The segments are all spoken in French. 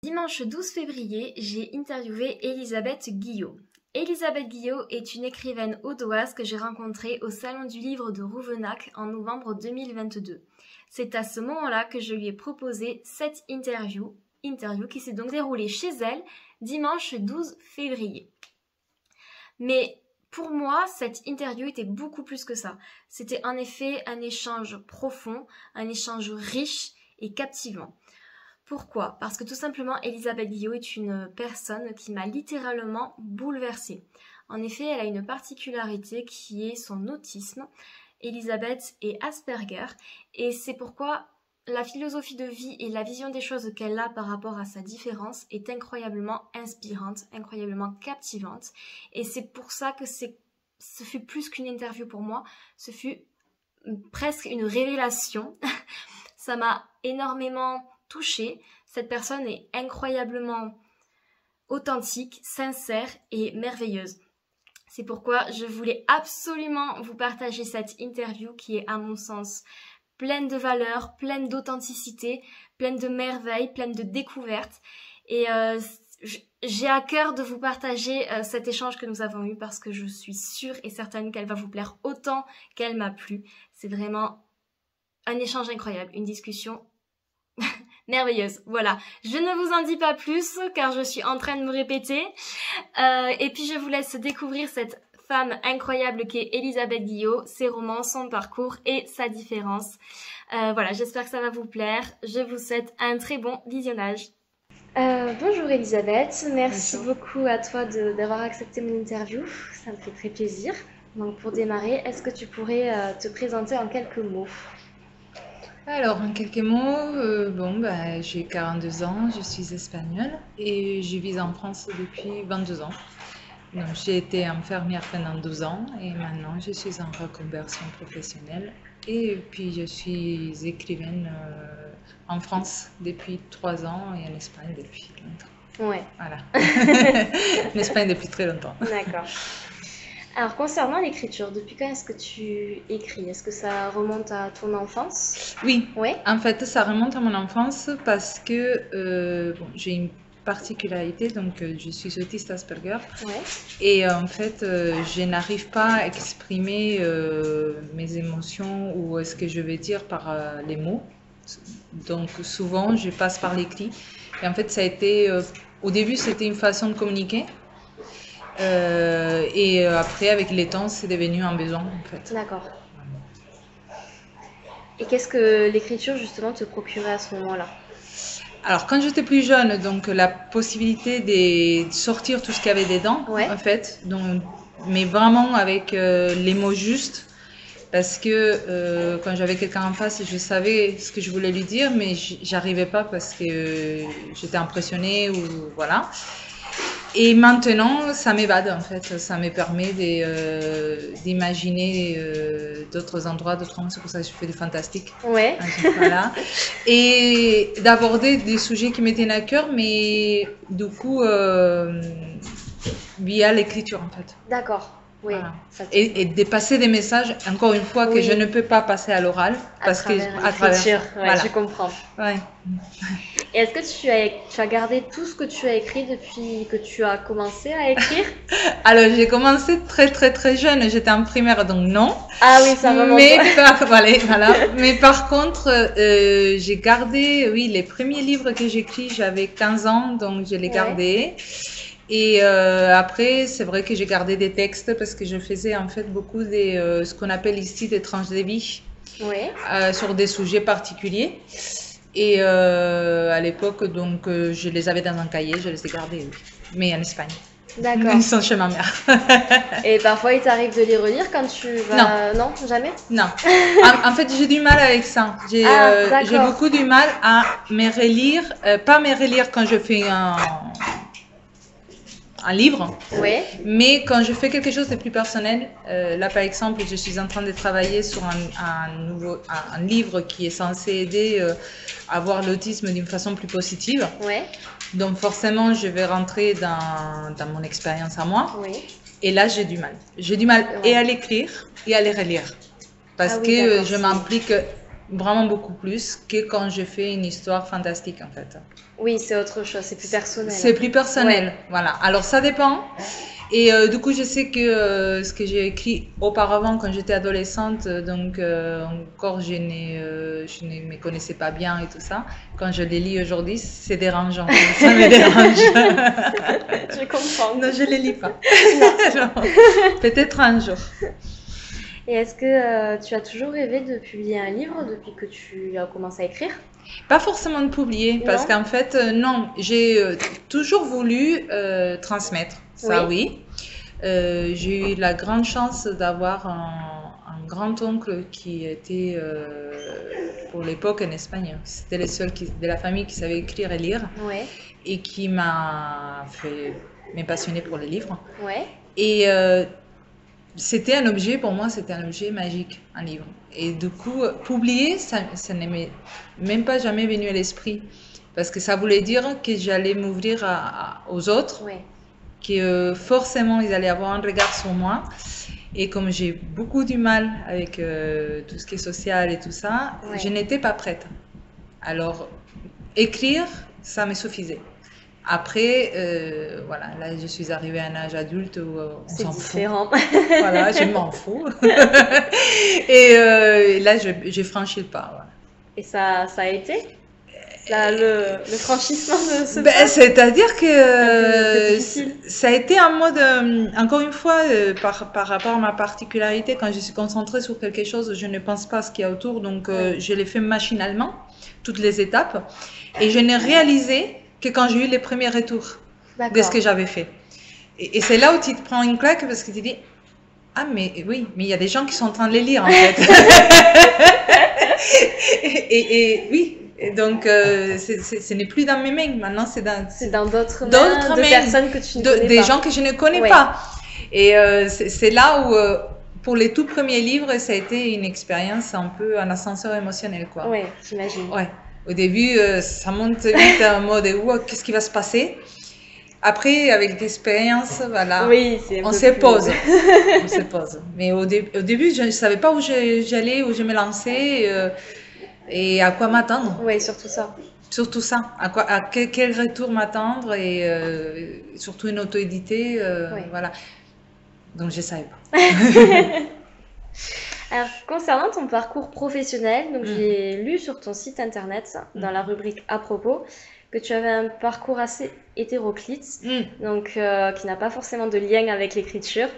Dimanche 12 février, j'ai interviewé Elisabeth Guillot. Elisabeth Guillot est une écrivaine audoise que j'ai rencontrée au Salon du Livre de Rouvenac en novembre 2022. C'est à ce moment-là que je lui ai proposé cette interview qui s'est donc déroulée chez elle dimanche 12 février. Mais pour moi, cette interview était beaucoup plus que ça. C'était en effet un échange profond, un échange riche et captivant. Pourquoi? Parce que tout simplement, Elisabeth Guillot est une personne qui m'a littéralement bouleversée. En effet, elle a une particularité qui est son autisme. Elisabeth est Asperger et c'est pourquoi la philosophie de vie et la vision des choses qu'elle a par rapport à sa différence est incroyablement inspirante, incroyablement captivante. Et c'est pour ça que ce fut plus qu'une interview pour moi, ce fut presque une révélation. Ça m'a énormément touchée. Cette personne est incroyablement authentique, sincère et merveilleuse. C'est pourquoi je voulais absolument vous partager cette interview qui est à mon sens pleine de valeur, pleine d'authenticité, pleine de merveilles, pleine de découvertes. Et j'ai à cœur de vous partager cet échange que nous avons eu parce que je suis sûre et certaine qu'elle va vous plaire autant qu'elle m'a plu. C'est vraiment un échange incroyable, une discussion merveilleuse. Voilà, je ne vous en dis pas plus car je suis en train de me répéter. Et puis je vous laisse découvrir cette femme incroyable qui est Elisabeth Guillot, ses romans, son parcours et sa différence. Voilà, j'espère que ça va vous plaire. Je vous souhaite un très bon visionnage. Bonjour Elisabeth, merci beaucoup à toi d'avoir accepté mon interview. Ça me fait très plaisir. Donc pour démarrer, est-ce que tu pourrais te présenter en quelques mots? Alors, en quelques mots, j'ai 42 ans, je suis espagnole et je vis en France depuis 22 ans. Donc, j'ai été infirmière pendant 12 ans et maintenant je suis en reconversion professionnelle. Et puis, je suis écrivaine en France depuis 3 ans et en Espagne depuis longtemps. Ouais. Voilà. En Espagne depuis très longtemps. D'accord. Alors, concernant l'écriture, depuis quand est-ce que tu écris? Est-ce que ça remonte à ton enfance? Oui, Ouais. en fait, ça remonte à mon enfance parce que j'ai une particularité, donc je suis autiste Asperger. Ouais. Et en fait, je n'arrive pas à exprimer mes émotions ou ce que je vais dire par les mots. Donc souvent, je passe par l'écrit. Et en fait, ça a été, au début, c'était une façon de communiquer. Et après, avec le temps, c'est devenu un besoin, en fait. D'accord. Et qu'est-ce que l'écriture, justement, te procurait à ce moment-là? Alors, quand j'étais plus jeune, donc la possibilité de sortir tout ce qu'il y avait dedans, Ouais. en fait, donc, mais vraiment avec les mots justes, parce que quand j'avais quelqu'un en face, je savais ce que je voulais lui dire, mais j'arrivais pas parce que j'étais impressionnée ou voilà. Et maintenant, ça m'évade en fait, ça me permet d'imaginer d'autres endroits, d'autres mondes, c'est pour ça que je fais du fantastique. Ouais. Voilà. Et d'aborder des sujets qui me tiennent à cœur, mais du coup, via l'écriture en fait. D'accord. Oui. Voilà. Et de passer des messages, encore une fois, que Oui. je ne peux pas passer à l'oral, parce que à travers l'écriture, ouais, voilà. je comprends. Ouais. Et est-ce que tu as gardé tout ce que tu as écrit depuis que tu as commencé à écrire? Alors, j'ai commencé très très très jeune, j'étais en primaire, donc non. Ah oui, ça remonte. Voilà. Mais par contre, j'ai gardé, oui, les premiers livres que j'écris, j'avais 15 ans, donc je les gardais. Et après, c'est vrai que j'ai gardé des textes parce que je faisais en fait beaucoup ce qu'on appelle ici des tranches de vie sur des sujets particuliers. Et à l'époque, donc, je les avais dans un cahier, je les ai gardés, oui. Mais en Espagne. D'accord. Ils sont chez ma mère. Et parfois, il t'arrive de les relire quand tu vas... Non, jamais? Non. En fait, j'ai du mal avec ça. J'ai beaucoup du mal à me relire, pas me relire quand je fais un livre, mais quand je fais quelque chose de plus personnel, là par exemple, je suis en train de travailler sur un livre qui est censé aider à voir l'autisme d'une façon plus positive. Donc forcément, je vais rentrer dans mon expérience à moi. Et là, j'ai du mal. J'ai du mal et à l'écrire et à les relire. Parce que je m'implique vraiment beaucoup plus que quand je fais une histoire fantastique en fait. Oui, c'est autre chose, c'est plus personnel. C'est plus personnel, Ouais. voilà. Alors ça dépend. Et du coup, je sais que ce que j'ai écrit auparavant quand j'étais adolescente, donc encore je ne me connaissais pas bien et tout ça. Quand je les lis aujourd'hui, c'est dérangeant. Ça me dérange. Je comprends. Non, je les lis pas. Non. Peut-être un jour. Et est-ce que tu as toujours rêvé de publier un livre depuis que tu as commencé à écrire? Pas forcément de publier, parce Non. qu'en fait, non, j'ai toujours voulu transmettre. Ça, oui. J'ai eu la grande chance d'avoir un grand-oncle qui était, pour l'époque, en Espagne. C'était le seul de la famille qui savait écrire et lire, Ouais. et qui m'a fait me passionner pour les livres. Ouais. Et c'était un objet, pour moi, c'était un objet magique, un livre. Et du coup, publier, ça ne m'est même pas jamais venu à l'esprit. Parce que ça voulait dire que j'allais m'ouvrir aux autres, Ouais. que forcément, ils allaient avoir un regard sur moi. Et comme j'ai beaucoup du mal avec tout ce qui est social et tout ça, Ouais. je n'étais pas prête. Alors, écrire, ça me suffisait. Après, voilà, là, je suis arrivée à un âge adulte où on C'est s'en fout. différent. Voilà, je m'en fous. Et là, j'ai franchi le pas. Voilà. Et ça a été le franchissement de ce Ben, pas? c'est-à-dire que Un peu difficile. ça a été en mode, encore une fois, par rapport à ma particularité, quand je suis concentrée sur quelque chose, je ne pense pas à ce qu'il y a autour, donc Ouais. je l'ai fait machinalement, toutes les étapes, et je n'ai réalisé que quand j'ai eu les premiers retours de ce D'accord. que j'avais fait. Et c'est là où tu te prends une claque parce que tu dis, ah mais oui, mais il y a des gens qui sont en train de les lire en fait. et oui, et donc ce n'est plus dans mes mains, maintenant c'est dans d'autres d'autres mains, de mains, personnes que tu ne connais des pas. gens que je ne connais Ouais. pas. Et c'est là où, pour les tout premiers livres, ça a été une expérience un peu un ascenseur émotionnel, quoi. Ouais, j'imagine. Ouais. Au début, ça monte vite en mode, wow, qu'est-ce qui va se passer? Après, avec l'expérience, voilà, Oui, c'est un on peu se plus- pose. On se pose. Mais au début, je ne savais pas où j'allais, où je me lançais et à quoi m'attendre. Ouais, surtout ça. Surtout ça, à quel retour m'attendre et surtout une auto-édité, Ouais. voilà. Donc je ne savais pas. Alors, concernant ton parcours professionnel, donc j'ai lu sur ton site internet, dans la rubrique à propos, que tu avais un parcours assez hétéroclite, donc qui n'a pas forcément de lien avec l'écriture.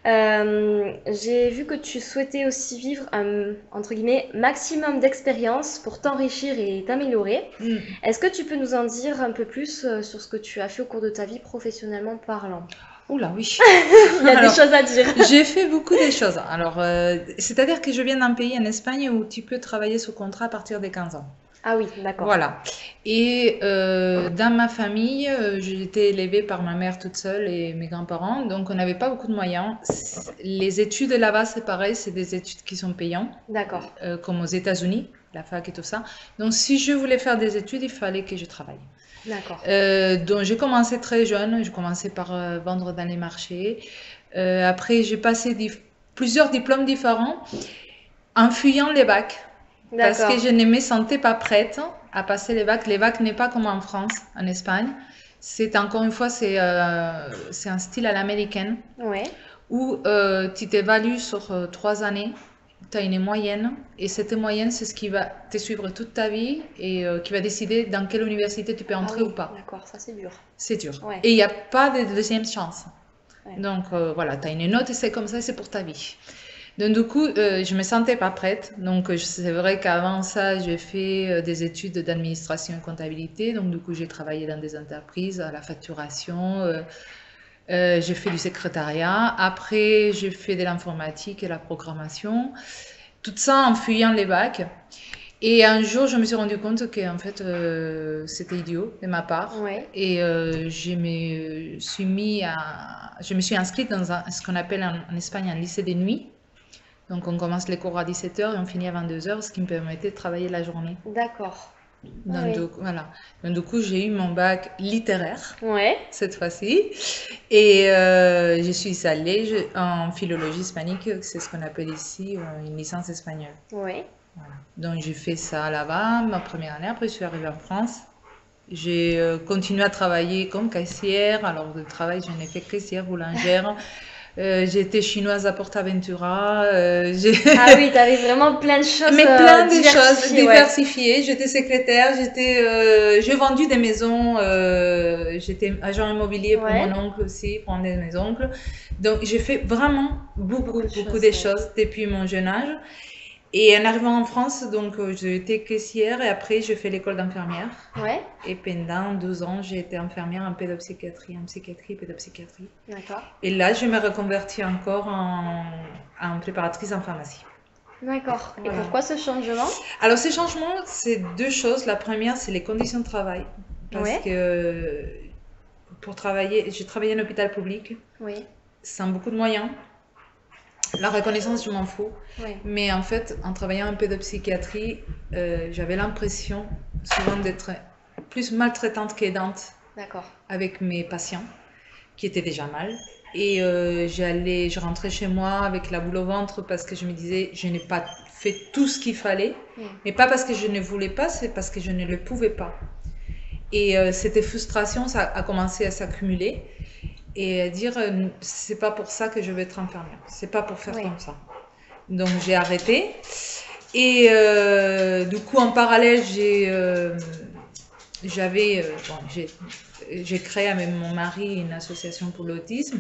J'ai vu que tu souhaitais aussi vivre un, entre guillemets, maximum d'expérience pour t'enrichir et t'améliorer. Est-ce que tu peux nous en dire un peu plus sur ce que tu as fait au cours de ta vie professionnellement parlant? Oula, oui. Il y a Alors, des choses à dire. J'ai fait beaucoup de choses. Alors, c'est-à-dire que je viens d'un pays en Espagne où tu peux travailler sous contrat à partir des 15 ans. Ah oui, d'accord. Voilà. Et dans ma famille, j'ai été élevée par ma mère toute seule et mes grands-parents, donc on n'avait pas beaucoup de moyens. Les études là-bas, c'est pareil, c'est des études qui sont payantes, D'accord. comme aux États-Unis, la fac et tout ça. Donc, si je voulais faire des études, il fallait que je travaille. D'accord. Donc, j'ai commencé très jeune, j'ai commencé par vendre dans les marchés. Après, j'ai passé plusieurs diplômes différents en fuyant les bacs. Parce D'accord. que je ne me sentais pas prête à passer les bacs. Les bacs n'est pas comme en France, en Espagne. C'est encore une fois, c'est un style à l'américaine Ouais. où tu t'évalues sur 3 années. Tu as une moyenne et cette moyenne, c'est ce qui va te suivre toute ta vie et qui va décider dans quelle université tu peux entrer Ah oui, ou pas. d'accord, ça c'est dur. C'est dur. Ouais. Et il n'y a pas de deuxième chance. Ouais. Donc voilà, tu as une note et c'est comme ça, c'est pour ta vie. Donc du coup, je me sentais pas prête. Donc c'est vrai qu'avant ça, j'ai fait des études d'administration et comptabilité. Donc du coup, j'ai travaillé dans des entreprises, à la facturation. J'ai fait du secrétariat. Après, j'ai fait de l'informatique et la programmation. Tout ça en fuyant les bacs. Et un jour, je me suis rendu compte que en fait, c'était idiot de ma part. Ouais. Et je me suis inscrite dans ce qu'on appelle en Espagne un lycée de nuit. Donc, on commence les cours à 17h et on finit à 22h, ce qui me permettait de travailler la journée. D'accord. Donc, Oui. voilà. Donc, du coup, j'ai eu mon bac littéraire Ouais. cette fois-ci. Et je suis allée en philologie hispanique, c'est ce qu'on appelle ici une licence espagnole. Ouais. Voilà. Donc j'ai fait ça là-bas, ma première année. Après, je suis arrivée en France. J'ai continué à travailler comme caissière. Alors, de travail, je n'ai fait que caissière, boulangère. J'ai été chinoise à PortAventura. Ah oui, t'avais vraiment plein de choses Mais plein de choses diversifiées, ouais. diversifiées. J'étais secrétaire, j'ai vendu des maisons. J'étais agent immobilier pour Ouais. mon oncle aussi, pour un de mes oncles. Donc, j'ai fait vraiment beaucoup Beaucoup de de choses, ouais. choses depuis mon jeune âge. Et en arrivant en France, donc, j'ai été caissière et après, j'ai fait l'école d'infirmière. Ouais, Et pendant 12 ans, j'ai été infirmière en pédopsychiatrie, pédopsychiatrie. d'accord. Et là, je me reconvertis encore en préparatrice en pharmacie. D'accord. Et Voilà. pourquoi ce changement? Alors, ces changements, c'est deux choses. La première, c'est les conditions de travail. Parce Ouais. que pour travailler, j'ai travaillé en hôpital public, Oui, sans beaucoup de moyens. La reconnaissance, je m'en fous. oui. Mais en fait, en travaillant en pédopsychiatrie, j'avais l'impression souvent d'être plus maltraitante qu'aidante D'accord. avec mes patients qui étaient déjà mal. Et je rentrais chez moi avec la boule au ventre parce que je me disais, je n'ai pas fait tout ce qu'il fallait. Mais pas parce que je ne voulais pas, c'est parce que je ne le pouvais pas. Et cette frustration, ça a commencé à s'accumuler et à dire, c'est pas pour ça que je vais être infirmière. C'est pas pour faire comme ça. Donc j'ai arrêté. Et du coup, en parallèle, j'ai créé avec mon mari une association pour l'autisme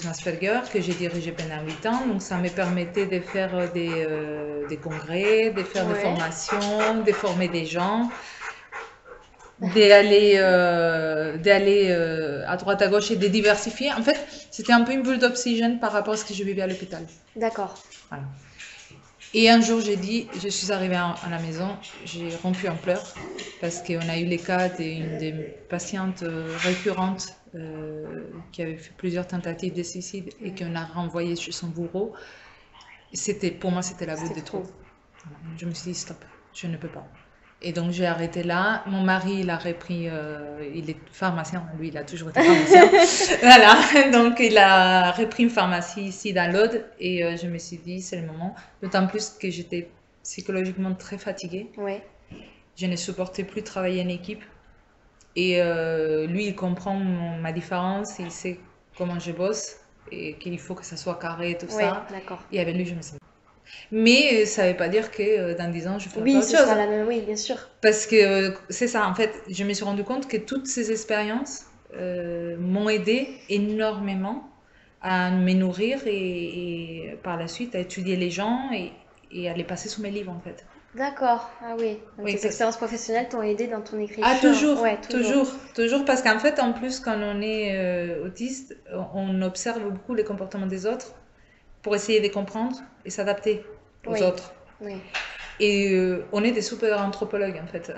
Asperger, que j'ai dirigé pendant 8 ans. Donc ça me permettait de faire des congrès, de faire des formations, de former des gens, d'aller à droite à gauche et de diversifier. En fait, c'était un peu une bulle d'oxygène par rapport à ce que je vivais à l'hôpital. D'accord. Voilà. Et un jour, j'ai dit, je suis arrivée à la maison, j'ai rompu en pleurs parce qu'on a eu les cas d'une des patientes récurrentes qui avait fait plusieurs tentatives de suicide et qu'on a renvoyée chez son bourreau. Pour moi, c'était la goutte de trop. Voilà. Je me suis dit, stop, je ne peux pas. Et donc, j'ai arrêté là. Mon mari, il a repris, il est pharmacien, lui, il a toujours été pharmacien. Voilà, donc il a repris une pharmacie ici dans l'Aude et je me suis dit, c'est le moment. D'autant plus que j'étais psychologiquement très fatiguée. Ouais. Je ne supportais plus travailler en équipe. Et lui, il comprend ma différence, il sait comment je bosse et qu'il faut que ça soit carré et tout ça. D'accord. Et avec lui, je me sens. Mais ça ne veut pas dire que dans 10 ans, je ferai pas Oui, autre ce chose. sera la même, oui, bien sûr. Parce que c'est ça, en fait, je me suis rendu compte que toutes ces expériences m'ont aidé énormément à me nourrir et par la suite à étudier les gens et à les passer sous mes livres, en fait. D'accord. Ah oui. Donc Oui, tes expériences professionnelles t'ont aidé dans ton écriture. Ah, toujours, Ouais, toujours, parce qu'en fait, en plus, quand on est autiste, on observe beaucoup les comportements des autres pour essayer de les comprendre et s'adapter aux autres. Oui. Et on est des super anthropologues, en fait.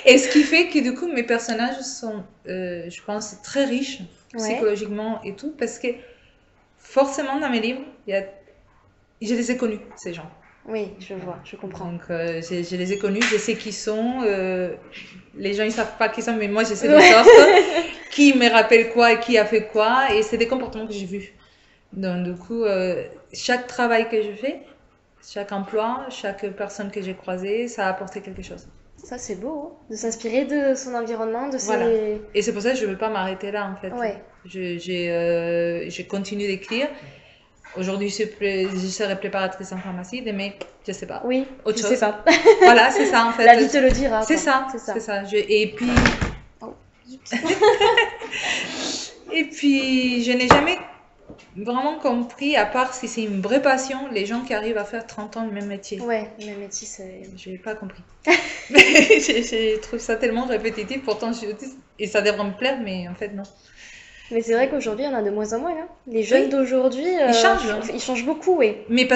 Et ce qui fait que, du coup, mes personnages sont, je pense, très riches psychologiquement et tout, parce que forcément, dans mes livres, je les ai connus, ces gens. Oui, je vois, je comprends. Donc, je les ai connus, je sais qui sont. Les gens, ils savent pas qui sont, mais moi, je sais de sorte qui me rappelle quoi et qui a fait quoi. Et c'est des comportements que j'ai vus. Donc, du coup, chaque travail que je fais, chaque emploi, chaque personne que j'ai croisée, ça a apporté quelque chose. Ça, c'est beau, hein, de s'inspirer de son environnement, de ses... Voilà. Et c'est pour ça que je ne veux pas m'arrêter là, en fait. Ouais. Je continue d'écrire. Aujourd'hui, je serai préparatrice en pharmacie, mais je ne sais pas. Oui, autre je chose. sais pas. Voilà, c'est ça, en fait. La vie te le dira. C'est ça, c'est ça. c'est ça. Et puis... Oh. Et puis, je n'ai jamais vraiment compris, à part si c'est une vraie passion, les gens qui arrivent à faire 30 ans le même métier. Ouais, le même métier, c'est... Je n'ai pas compris. Je trouve ça tellement répétitif, pourtant je suis autiste, et ça devrait me plaire, mais en fait, non. Mais c'est vrai qu'aujourd'hui, il y en a de moins en moins. Hein. Les jeunes d'aujourd'hui, ils changent beaucoup, oui. Mais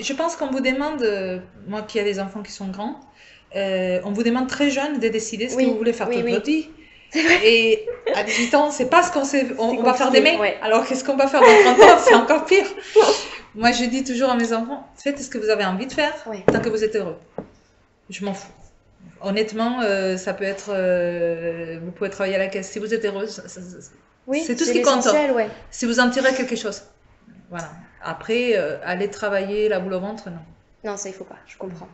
je pense qu'on vous demande, moi qui ai des enfants qui sont grands, on vous demande très jeune de décider ce que vous voulez faire toute votre vie. Et à 18 ans, c'est pas ce qu'on sait. On va faire des mecs. Ouais. Alors qu'est-ce qu'on va faire dans 30 ans? C'est encore pire. Moi, je dis toujours à mes enfants, faites ce que vous avez envie de faire tant que vous êtes heureux. Je m'en fous. Honnêtement, ça peut être... vous pouvez travailler à la caisse. Si vous êtes heureux, c'est tout ce qui compte. Si vous en tirez quelque chose. Voilà. Après, aller travailler la boule au ventre, non. Non, ça, il faut pas, je comprends.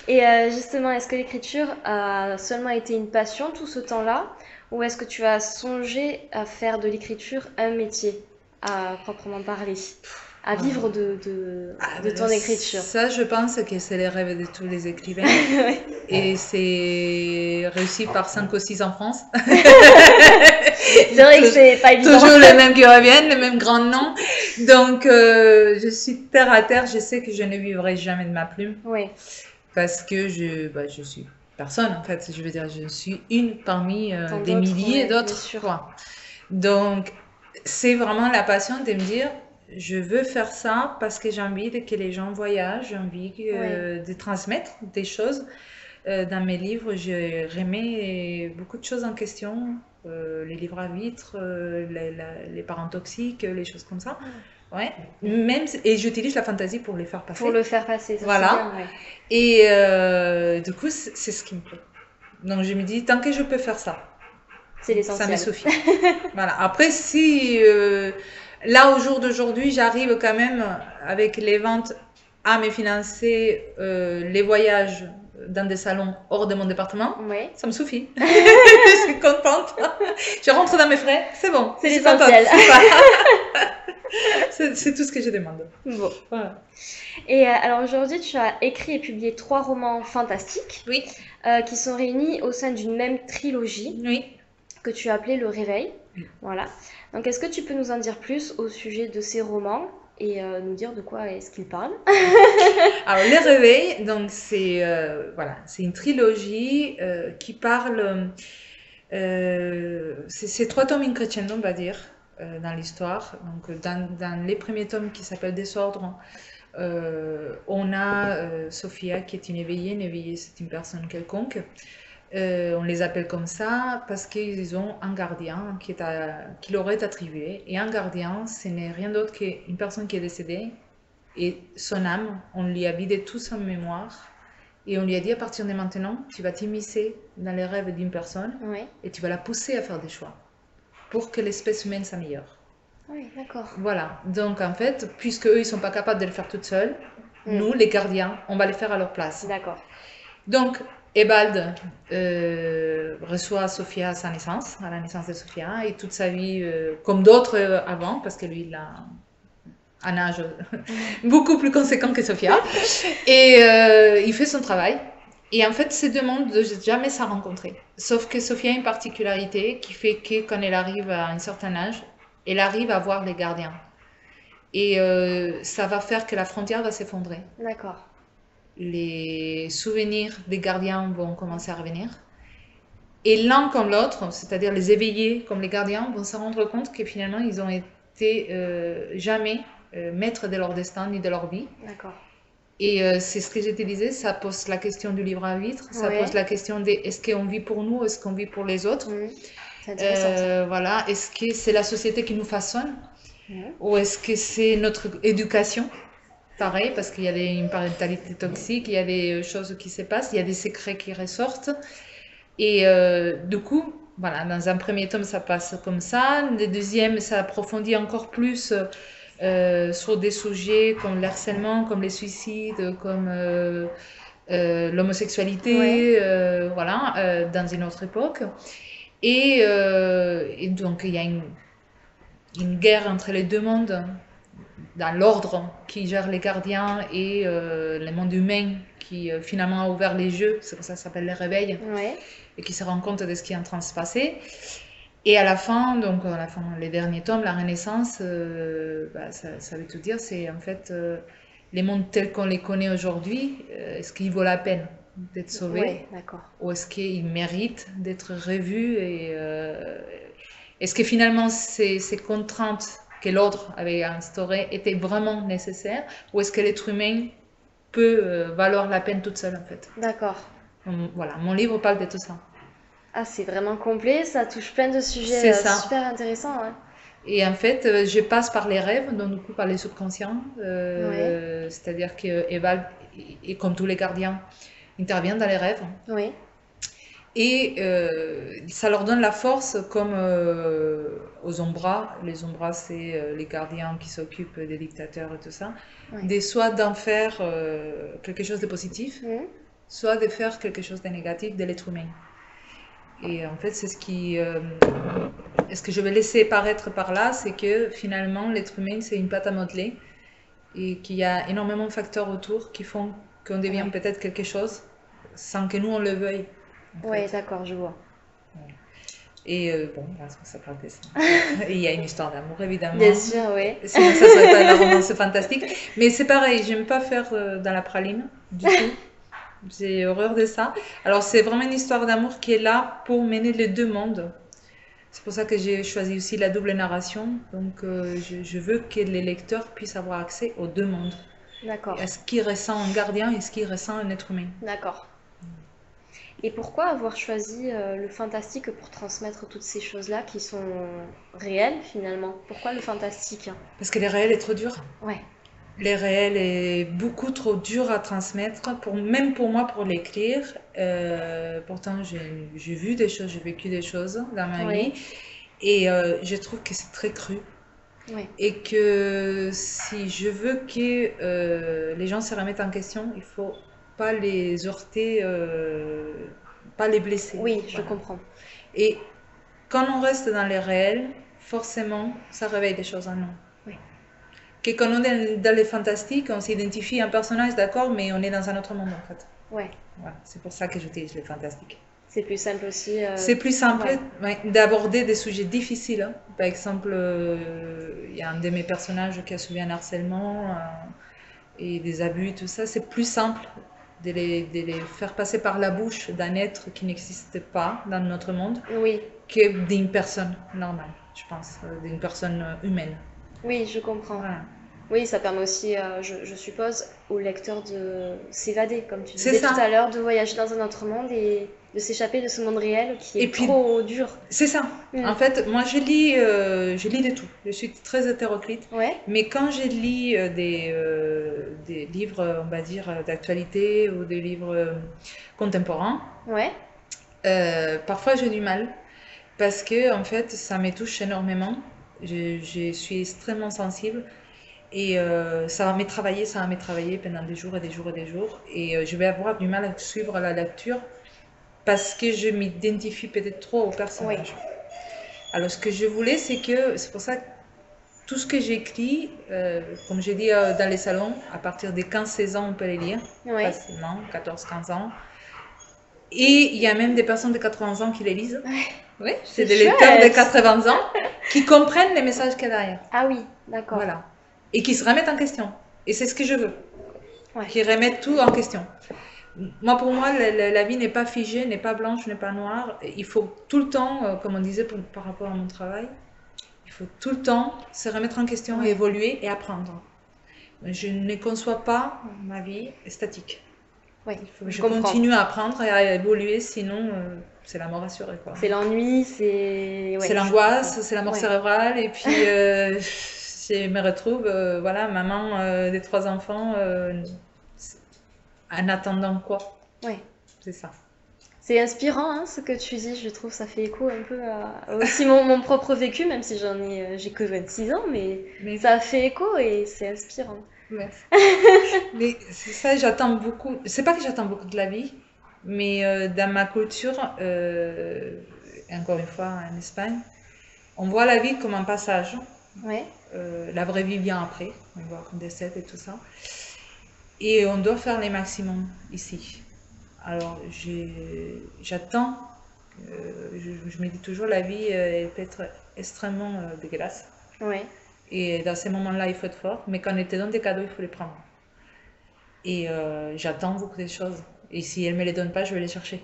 Et justement, est-ce que l'écriture a seulement été une passion tout ce temps-là, ou est-ce que tu as songé à faire de l'écriture un métier, à proprement parler, à vivre de ton écriture? Ça, je pense que c'est les rêves de tous les écrivains. Ouais. Et c'est réussi par 5 ou 6 en France. C'est vrai que c'est pas évident. Toujours les mêmes qui reviennent, les mêmes grands noms. Donc, je suis terre à terre. Je sais que je ne vivrai jamais de ma plume. Oui, Parce que je suis personne, en fait. Je veux dire, je suis une parmi tant des d'autres, milliers ouais, bien d'autres. sûr. Quoi. Donc, c'est vraiment la passion de me dire, je veux faire ça parce que j'ai envie que les gens voyagent, j'ai envie Ouais. de transmettre des choses. Dans mes livres, je remets beaucoup de choses en question, les livres à vitre, les parents toxiques, les choses comme ça. Ouais. Même, et j'utilise la fantaisie pour les faire passer. Pour le faire passer, ça Voilà. c'est bien, ouais. Et du coup, c'est ce qui me plaît. Donc je me dis, tant que je peux faire ça, C'est ça me l'essentiel. suffit. Voilà. Après, si là, au jour d'aujourd'hui, j'arrive quand même avec les ventes à me financer les voyages dans des salons hors de mon département, Ouais. ça me suffit. Je suis contente. Je rentre dans mes frais, c'est bon. C'est Je suis contente. l'essentiel. C'est tout ce que je demande. Bon. Voilà. Et alors aujourd'hui, tu as écrit et publié 3 romans fantastiques Oui, qui sont réunis au sein d'une même trilogie oui. que tu as appelée Le Réveil. Oui. Voilà. Donc est-ce que tu peux nous en dire plus au sujet de ces romans et nous dire de quoi est-ce qu'ils parlent? Alors, Les Réveils, donc c'est voilà, c'est une trilogie qui parle. C'est 3 tomes in crescendo, on va dire, dans l'histoire. Donc, dans les premiers tomes qui s'appellent Désordre, on a Sophia qui est une éveillée. Une éveillée, c'est une personne quelconque. On les appelle comme ça parce qu'ils ont un gardien qui leur est attribué. Et un gardien, ce n'est rien d'autre qu'une personne qui est décédée. Et son âme, on lui a vidé toute sa mémoire. Et on lui a dit, à partir de maintenant, tu vas t'immiscer dans les rêves d'une personne Ouais. et tu vas la pousser à faire des choix pour que l'espèce humaine s'améliore. Oui, d'accord. Voilà. Donc, en fait, puisque eux, ils sont pas capables de le faire toute seule, nous, les gardiens, on va le faire à leur place. D'accord. Donc, Ebald reçoit Sophia à sa naissance, à la naissance de Sophia, et toute sa vie, comme d'autres avant, parce que lui, il a un âge beaucoup plus conséquent que Sophia, et il fait son travail. Et en fait, ces deux mondes ne jamais se rencontrer. Sauf que Sophia a une particularité qui fait que quand elle arrive à un certain âge, elle arrive à voir les gardiens. Et ça va faire que la frontière va s'effondrer. D'accord. Les souvenirs des gardiens vont commencer à revenir. Et l'un comme l'autre, c'est-à-dire les éveillés comme les gardiens, vont se rendre compte que finalement, ils ont été jamais maîtres de leur destin ni de leur vie. D'accord. Et c'est ce que je te disais, ça pose la question du livre à vitre, ça Ouais. pose la question de est-ce qu'on vit pour nous, est-ce qu'on vit pour les autres? C'est intéressant ça. Voilà, est-ce que c'est la société qui nous façonne Mhm. ou est-ce que c'est notre éducation? Pareil, parce qu'il y a une parentalité toxique, il y a des choses qui se passent, il y a des secrets qui ressortent. Et du coup, voilà, dans un premier tome, ça passe comme ça. Le deuxième, ça approfondit encore plus sur des sujets comme le harcèlement, comme les suicides, comme l'homosexualité, Ouais. voilà, dans une autre époque. Et donc, il y a une guerre entre les deux mondes, dans l'ordre qui gère les gardiens et le monde humain qui finalement a ouvert les yeux, c'est pour ça que ça s'appelle les réveils, Ouais. et qui se rend compte de ce qui est en train de se passer. Et à la fin, donc à la fin, les derniers tomes, la Renaissance, ça veut tout dire, c'est en fait les mondes tels qu'on les connaît aujourd'hui, est-ce qu'ils vaut la peine d'être sauvés Ouais, d'accord. ou est-ce qu'ils méritent d'être revus et est-ce que finalement ces contraintes que l'ordre avait instaurées étaient vraiment nécessaires ou est-ce que l'être humain peut valoir la peine toute seule en fait? D'accord. Voilà, mon livre parle de tout ça. Ah, c'est vraiment complet, ça touche plein de sujets C'est ça. super intéressants. Ouais. Et en fait, je passe par les rêves, donc du coup par les subconscients. Ouais. C'est-à-dire que Eva, et comme tous les gardiens, intervient dans les rêves. Oui. Et ça leur donne la force comme aux Umbra. Les Umbra, c'est les gardiens qui s'occupent des dictateurs et tout ça. Ouais. Soit d'en faire quelque chose de positif, soit de faire quelque chose de négatif de l'être humain. Et en fait, c'est ce que je vais laisser paraître par là, c'est que finalement, l'être humain, c'est une pâte à modeler et qu'il y a énormément de facteurs autour qui font qu'on devient peut-être quelque chose sans que nous, on le veuille. Ouais, d'accord, je vois. Et bon, ça parle de ça. Et il y a une histoire d'amour, évidemment. Bien sûr, oui. Sinon, ça serait pas la romance fantastique. Mais c'est pareil, j'aime pas faire dans la praline, du tout. J'ai horreur de ça. Alors, c'est vraiment une histoire d'amour qui est là pour mener les deux mondes. C'est pour ça que j'ai choisi aussi la double narration. Donc, je veux que les lecteurs puissent avoir accès aux deux mondes. D'accord. À ce qui ressent un gardien et ce qui ressent un être humain. D'accord. Et pourquoi avoir choisi le fantastique pour transmettre toutes ces choses-là qui sont réelles finalement? Pourquoi le fantastique? Parce que les réels est trop dur. Ouais. Les réels est beaucoup trop dur à transmettre, même pour moi pour l'écrire. Pourtant, j'ai vu des choses, j'ai vécu des choses dans ma vie. Et je trouve que c'est très cru. Ouais. Et que si je veux que les gens se remettent en question, il faut pas les heurter, pas les blesser. Oui, je comprends. Et quand on reste dans les réels, forcément, ça réveille des choses en nous. Oui. Que quand on est dans les fantastiques, on s'identifie à un personnage, d'accord, mais on est dans un autre monde en fait. Ouais. Voilà, c'est pour ça que j'utilise les fantastiques. C'est plus simple aussi. C'est plus simple d'aborder des sujets difficiles. Hein. Par exemple, il y a un de mes personnages qui a subi un harcèlement et des abus, tout ça. C'est plus simple de les faire passer par la bouche d'un être qui n'existe pas dans notre monde que d'une personne normale, je pense, d'une personne humaine. Oui, je comprends. Voilà. Oui, ça permet aussi, je suppose, au lecteur de s'évader, comme tu disais tout à l'heure, de voyager dans un autre monde et de s'échapper de ce monde réel qui est trop dur. C'est ça. En fait, moi, je lis de tout. Je suis très hétéroclite. Ouais. Mais quand je lis des livres, on va dire, d'actualité ou des livres contemporains, parfois j'ai du mal parce que, en fait, ça me touche énormément. Je suis extrêmement sensible. Et ça va me travailler pendant des jours et des jours et des jours. Et je vais avoir du mal à suivre la lecture parce que je m'identifie peut-être trop au personnage. Alors, ce que je voulais, c'est pour ça que tout ce que j'écris, comme j'ai dit dans les salons, à partir des 15-16 ans, on peut les lire facilement, 14-15 ans. Et il y a même des personnes de 80 ans qui les lisent. Oui, c'est des lecteurs de 80 ans qui comprennent les messages qu'il y a derrière. Ah oui, d'accord. Voilà. Et qui se remettent en question. Et c'est ce que je veux. Qui remettent tout en question. Moi, pour moi, la vie n'est pas figée, n'est pas blanche, n'est pas noire. Il faut tout le temps, comme on disait par rapport à mon travail, il faut tout le temps se remettre en question et évoluer et apprendre. Je ne conçois pas ma vie statique. Il faut que je continue à apprendre et à évoluer, sinon c'est la mort assurée. C'est l'ennui, c'est... c'est l'angoisse, c'est la mort cérébrale. Et puis... je me retrouve, voilà, maman des 3 enfants, en attendant quoi. C'est ça. C'est inspirant, hein, ce que tu dis, je trouve, ça fait écho un peu à aussi mon propre vécu, même si j'ai que 26 ans, mais ça fait écho et c'est inspirant. Merci. Mais c'est ça, j'attends beaucoup, c'est pas que j'attends beaucoup de la vie, mais dans ma culture, encore une fois en Espagne, on voit la vie comme un passage. La vraie vie vient après, on voit qu'on décède et tout ça. Et on doit faire les maximums ici. Alors j'attends, je me dis toujours la vie elle peut être extrêmement dégueulasse. Et dans ces moments-là, il faut être fort, mais quand on te donne des cadeaux, il faut les prendre. Et j'attends beaucoup de choses. Et si elle ne me les donne pas, je vais les chercher.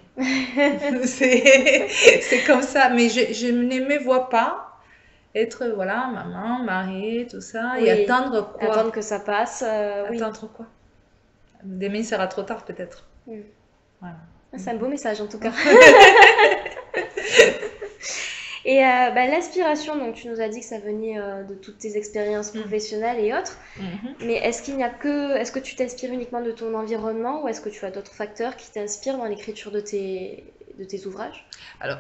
C'est comme ça, mais je ne me vois pas être, voilà, maman, mari, tout ça, et attendre quoi? Attendre que ça passe, Attendre quoi? Demain, il sera trop tard, peut-être. Voilà. C'est un beau message, en tout cas. Et l'inspiration, donc tu nous as dit que ça venait de toutes tes expériences professionnelles et autres, mais est-ce que tu t'inspires uniquement de ton environnement ou est-ce que tu as d'autres facteurs qui t'inspirent dans l'écriture de tes de tes ouvrages? Alors,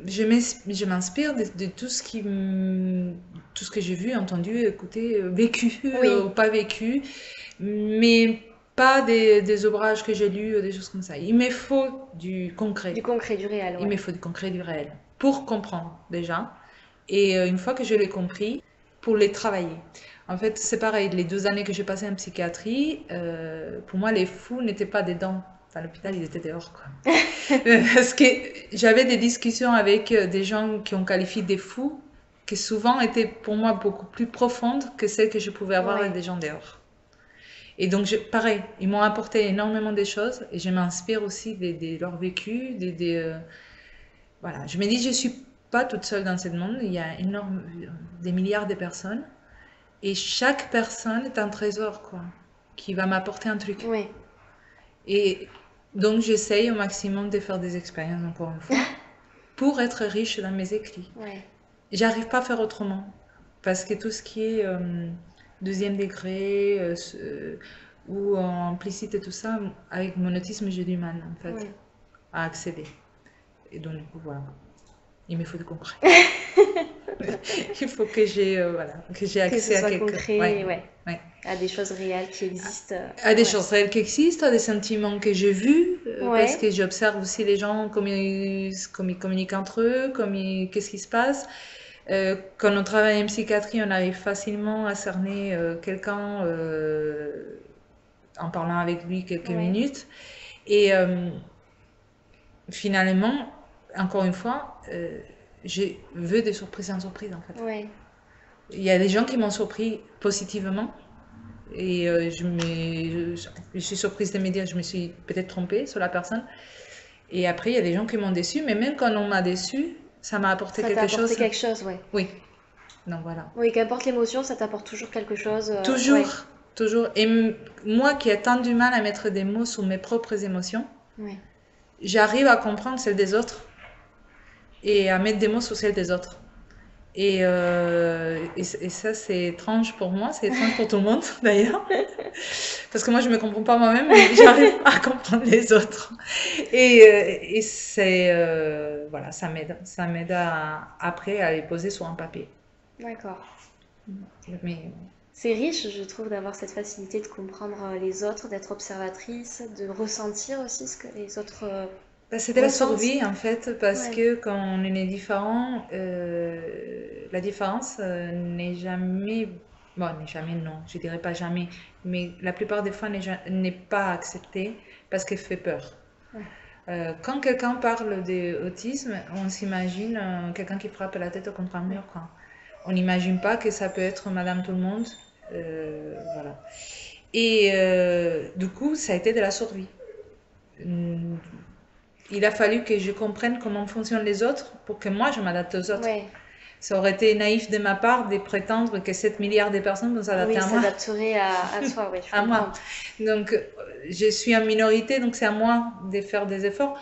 je m'inspire de tout ce tout ce que j'ai vu, entendu, écouté, vécu ou pas vécu, mais pas des ouvrages que j'ai lus, des choses comme ça. Il me faut du concret. Du concret, du réel, Il me faut du concret, du réel, pour comprendre déjà. Et une fois que je l'ai compris, pour les travailler. En fait, c'est pareil, les 2 années que j'ai passées en psychiatrie, pour moi, les fous n'étaient pas dedans. À l'hôpital, ils étaient dehors, quoi. Parce que j'avais des discussions avec des gens qui ont qualifié des fous, qui souvent étaient pour moi beaucoup plus profondes que celles que je pouvais avoir avec des gens dehors. Et donc, pareil, ils m'ont apporté énormément de choses et je m'inspire aussi de leur vécu, voilà. Je me dis, je suis pas toute seule dans ce monde, il y a des milliards de personnes et chaque personne est un trésor, quoi, qui va m'apporter un truc. Oui. Et donc, j'essaye au maximum de faire des expériences, encore une fois, pour être riche dans mes écrits. Ouais. J'arrive pas à faire autrement. Parce que tout ce qui est deuxième degré ou implicite et tout ça, avec mon autisme, j'ai du mal, en fait, à accéder. Et donc, du coup, voilà. Il me faut du concret. Il faut que j'ai accès à quelque chose. À des choses réelles qui existent. À des choses réelles qui existent, à des sentiments que j'ai vus, parce que j'observe aussi les gens, comme ils communiquent entre eux, qu'est-ce qui se passe. Quand on travaille en psychiatrie, on arrive facilement à cerner quelqu'un en parlant avec lui quelques minutes. Et finalement, encore une fois, je veux des surprises en surprise, en fait. Ouais. Il y a des gens qui m'ont surpris positivement. Et je suis surprise de me dire, je me suis peut-être trompée sur la personne. Et après, il y a des gens qui m'ont déçue, mais même quand on m'a déçue, ça m'a apporté quelque chose. Ça t'a apporté quelque chose, Oui. Donc voilà. Oui, qu'importe l'émotion, ça t'apporte toujours quelque chose. Toujours, toujours. Et moi qui ai tant du mal à mettre des mots sur mes propres émotions, j'arrive à comprendre celles des autres et à mettre des mots sur celles des autres. Et ça, c'est étrange pour moi, c'est étrange pour tout le monde d'ailleurs. Parce que moi, je ne me comprends pas moi-même, mais j'arrive à comprendre les autres. Et c'est, voilà, ça m'aide. Ça m'aide après à les poser sur un papier. D'accord. Mais... C'est riche, je trouve, d'avoir cette facilité de comprendre les autres, d'être observatrice, de ressentir aussi ce que les autres... c'est de la survie en fait, parce que quand on est différent, la différence n'est jamais, bon, n'est jamais non, je dirais pas jamais, mais la plupart des fois n'est pas acceptée parce qu'elle fait peur. Quand quelqu'un parle d'autisme, on s'imagine quelqu'un qui frappe la tête contre un mur, quoi. On n'imagine pas que ça peut être Madame Tout-le-Monde, voilà. Et du coup, ça a été de la survie. Il a fallu que je comprenne comment fonctionnent les autres pour que moi je m'adapte aux autres. Ça aurait été naïf de ma part de prétendre que 7 milliards de personnes vont s'adapter à moi. S'adapteraient à toi, oui. À moi. Donc, je suis en minorité, donc c'est à moi de faire des efforts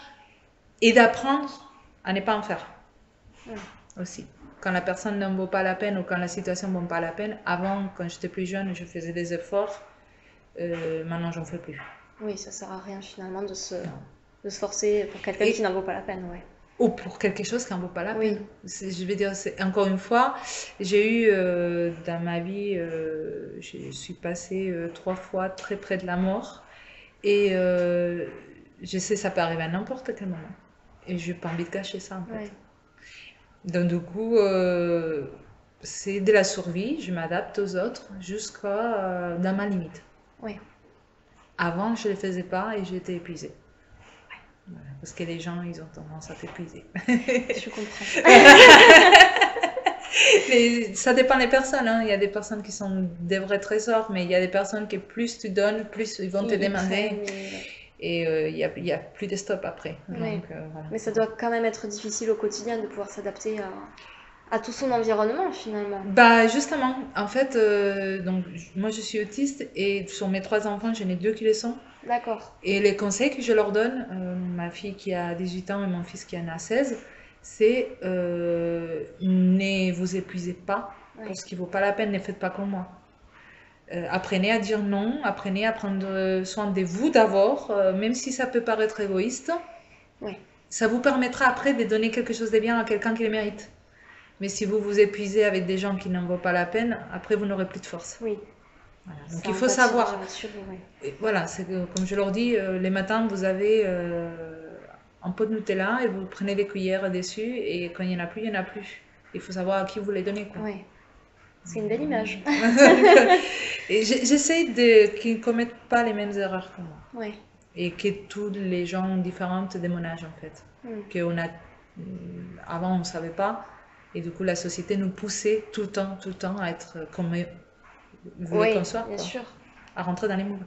et d'apprendre à ne pas en faire. Aussi. Quand la personne ne vaut pas la peine ou quand la situation ne vaut pas la peine, avant, quand j'étais plus jeune, je faisais des efforts. Maintenant, j'en fais plus. Oui, ça sert à rien finalement de se forcer pour quelqu'un qui n'en vaut pas la peine, ou pour quelque chose qui n'en vaut pas la peine. Je veux dire, encore une fois, j'ai eu dans ma vie, je suis passée 3 fois très près de la mort et je sais ça peut arriver à n'importe quel moment et je n'ai pas envie de gâcher ça en fait. Donc du coup, c'est de la survie, je m'adapte aux autres jusqu'à dans ma limite. Avant, je ne le faisais pas et j'étais épuisée. Voilà, parce que les gens, ils ont tendance à t'épuiser. Je comprends. Mais ça dépend des personnes. Hein. Il y a des personnes qui sont des vrais trésors, mais il y a des personnes que plus tu donnes, plus ils vont te demander. Et il y a plus de stop après. Donc, voilà. Mais ça doit quand même être difficile au quotidien de pouvoir s'adapter à tout son environnement finalement. Bah justement, en fait, donc, moi je suis autiste et sur mes 3 enfants, j'en ai 2 qui le sont. D'accord. Et les conseils que je leur donne, ma fille qui a 18 ans et mon fils qui en a 16, c'est ne vous épuisez pas, parce qu'il ne vaut pas la peine, ne faites pas comme moi. Apprenez à dire non, apprenez à prendre soin de vous d'abord, même si ça peut paraître égoïste. ça vous permettra après de donner quelque chose de bien à quelqu'un qui le mérite. Mais si vous vous épuisez avec des gens qui n'en vaut pas la peine, après vous n'aurez plus de force. Oui. Voilà. Donc il faut savoir. Ouais. Et voilà, c'est comme je leur dis, les matins vous avez un pot de Nutella et vous prenez des cuillères dessus et quand il n'y en a plus, il n'y en a plus. Il faut savoir à qui vous les donnez, quoi. Ouais. C'est une belle image. Et j'essaie qu'ils ne commettent pas les mêmes erreurs que moi. Ouais. Et que tous les gens différents de mon âge, en fait. Avant, on ne savait pas. Et du coup, la société nous poussait tout le temps à être comme voulait qu'on soit. Bien sûr. À rentrer dans les moules.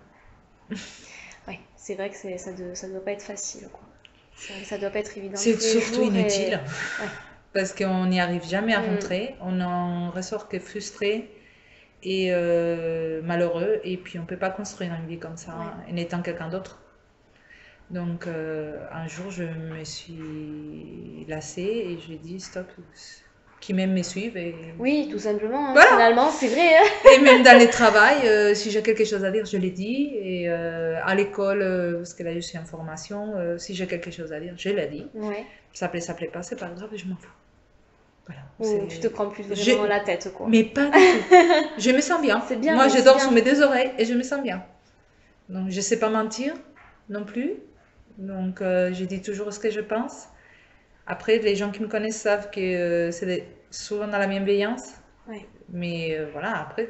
Oui, c'est vrai que ça doit pas être facile, quoi. Ça doit pas être évident. C'est surtout inutile. Ouais. Parce qu'on n'y arrive jamais à rentrer. On en ressort que frustré et malheureux. Et puis, on ne peut pas construire une vie comme ça en étant quelqu'un d'autre. Donc, un jour, je me suis lassée et j'ai dit stop. Qui même me suivent. Et... Oui, tout simplement. Hein. Voilà. Finalement, c'est vrai. Et même dans le travail, si j'ai quelque chose à dire, je l'ai dit. Et à l'école, parce que là, je suis en formation, si j'ai quelque chose à dire, je l'ai dit. Ouais. Ça plaît pas, c'est pas grave, je m'en fous. Voilà. Tu te prends plus vraiment la tête, quoi. Mais pas du tout. Je me sens bien. C'est bien. Moi, je dors sous mes deux oreilles et je me sens bien. Donc, je sais pas mentir non plus. Donc, je dis toujours ce que je pense. Après, les gens qui me connaissent savent que c'est souvent dans la bienveillance. Ouais. Mais voilà, après,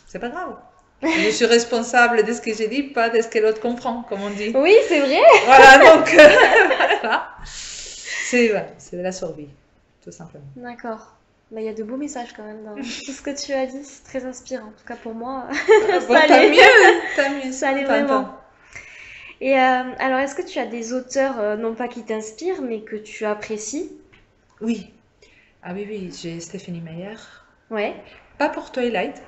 c'est pas grave. Je suis responsable de ce que j'ai dit, pas de ce que l'autre comprend, comme on dit. Oui, c'est vrai. Voilà, donc, voilà. C'est de la survie, tout simplement. D'accord. Il y a de beaux messages quand même dans tout ce que tu as dit. C'est très inspirant. En tout cas, pour moi, bon, tant mieux. Ça allait vraiment. Et alors, est-ce que tu as des auteurs, non pas qui t'inspirent, mais que tu apprécies? Oui. Ah oui, j'ai Stephenie Meyer. Ouais. Pas pour Twilight.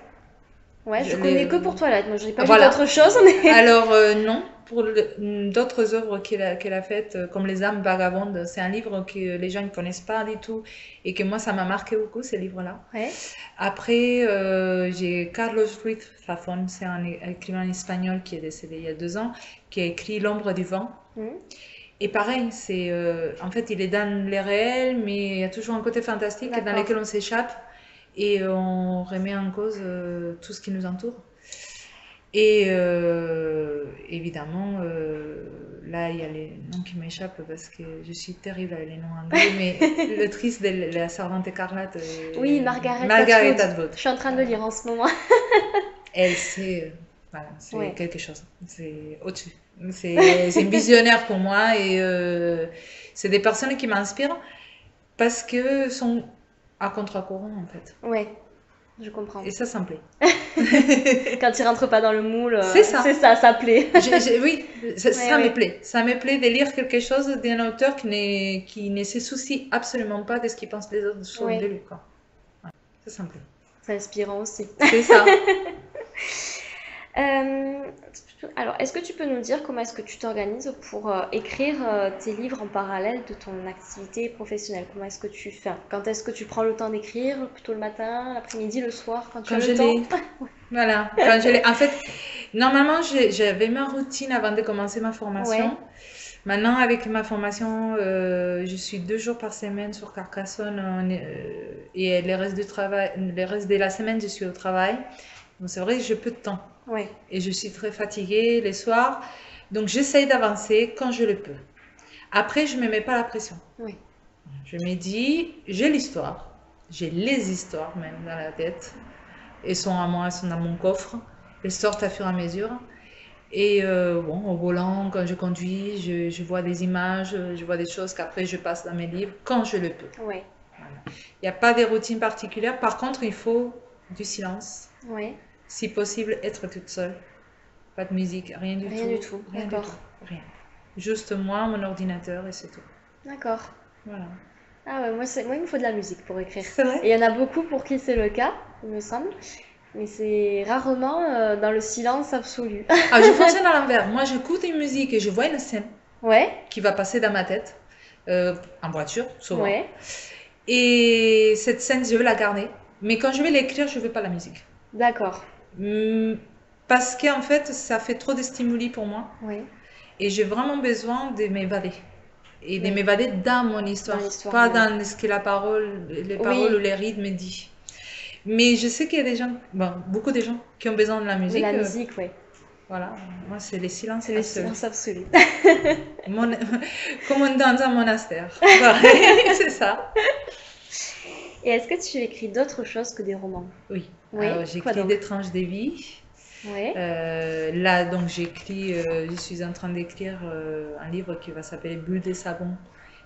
Ouais, je connais que pour Twilight. Moi, je n'ai pas lu voilà. d'autre chose. Mais... Alors, non. Pour d'autres œuvres qu'elle a faites, comme Les âmes vagabondes, c'est un livre que les gens ne connaissent pas du tout et que moi, ça m'a marqué beaucoup, ces livres-là. Ouais. Après, j'ai Carlos Ruiz Zafón, c'est un écrivain espagnol qui est décédé il y a 2 ans, qui a écrit L'ombre du vent. Et pareil, c'est, en fait, il est dans les réels, mais il y a toujours un côté fantastique dans lequel on s'échappe et on remet en cause tout ce qui nous entoure. Et évidemment, là, il y a les noms qui m'échappent parce que je suis terrible avec les noms anglais, mais l'autrice de La Servante écarlate. Oui, Margaret Atwood. Je suis en train de le lire en ce moment. Elle, c'est quelque chose. C'est au-dessus. C'est une visionnaire pour moi et c'est des personnes qui m'inspirent parce que sont à contre-courant en fait. Ouais. Je comprends. Et ça me plaît. Quand tu rentres pas dans le moule, c'est ça, ça plaît. Oui, ça me plaît. Ça me plaît de lire quelque chose d'un auteur qui ne se soucie absolument pas de ce qu'ils pensent les autres sur de lui. Quoi. Ouais, ça me plaît. C'est inspirant aussi. C'est ça. Alors, est-ce que tu peux nous dire comment est-ce que tu t'organises pour écrire tes livres en parallèle de ton activité professionnelle? Comment est-ce que tu fais? Quand est-ce que tu prends le temps d'écrire? Plutôt le matin, l'après-midi, le soir, quand tu as le temps? Voilà. Quand je l'ai. En fait, normalement, j'avais ma routine avant de commencer ma formation. Ouais. Maintenant, avec ma formation, je suis 2 jours par semaine sur Carcassonne et le reste de la semaine, je suis au travail. Donc, c'est vrai que j'ai peu de temps. Ouais. Et je suis très fatiguée les soirs. Donc, j'essaye d'avancer quand je le peux. Après, je ne me mets pas la pression. Oui. Je me dis, j'ai l'histoire. J'ai les histoires même dans la tête. Elles sont à moi, elles sont dans mon coffre. Elles sortent à fur et à mesure. Et au volant, quand je conduis, je vois des images, je vois des choses qu'après je passe dans mes livres quand je le peux. Ouais. Voilà. Il n'y a pas de routine particulière. Par contre, il faut du silence. Ouais. Si possible, être toute seule. Pas de musique, rien du tout. Rien du tout, d'accord. Rien. Juste moi, mon ordinateur et c'est tout. D'accord. Voilà. Ah ouais, moi, il me faut de la musique pour écrire. C'est vrai? Et il y en a beaucoup pour qui c'est le cas, il me semble. Mais c'est rarement dans le silence absolu. Ah, je fonctionne à l'envers. Moi, j'écoute une musique et je vois une scène qui va passer dans ma tête, en voiture, souvent. Ouais. Et cette scène, je veux la garder. Mais quand je vais l'écrire, je ne veux pas la musique. D'accord. Parce qu'en fait, ça fait trop de stimuli pour moi. Oui. Et j'ai vraiment besoin de m'évader. et de m'évader dans mon histoire, pas dans ce que les paroles ou les rythmes disent. Mais je sais qu'il y a des gens, bon, beaucoup de gens qui ont besoin de la musique. De la musique, oui. Voilà, moi c'est les silences absolus. C'est les silences absolus. Comme dans un monastère. C'est ça. Et est-ce que tu écris d'autres choses que des romans? Oui. J'écris des tranches de vie. Ouais. Là, donc, je suis en train d'écrire un livre qui va s'appeler Bulle de savon,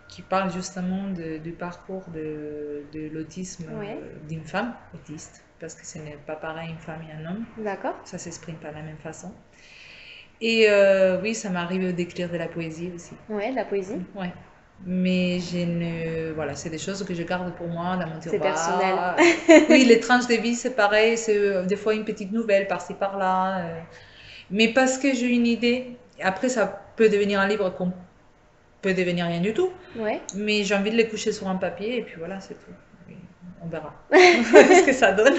qui parle justement du parcours de l'autisme d'une femme autiste, parce que ce n'est pas pareil une femme et un homme. D'accord. Ça ne s'exprime pas de la même façon. Et oui, ça m'arrive d'écrire de la poésie aussi. Ouais, de la poésie. Ouais. Mais voilà, c'est des choses que je garde pour moi dans mon tiroir. C'est personnel. Oui, les tranches de vie, c'est pareil. C'est des fois une petite nouvelle par-ci par-là. Mais parce que j'ai une idée. Après, ça peut devenir un livre qu'on peut devenir rien du tout. Ouais. Mais j'ai envie de les coucher sur un papier et puis voilà, c'est tout. On verra ce que ça donne.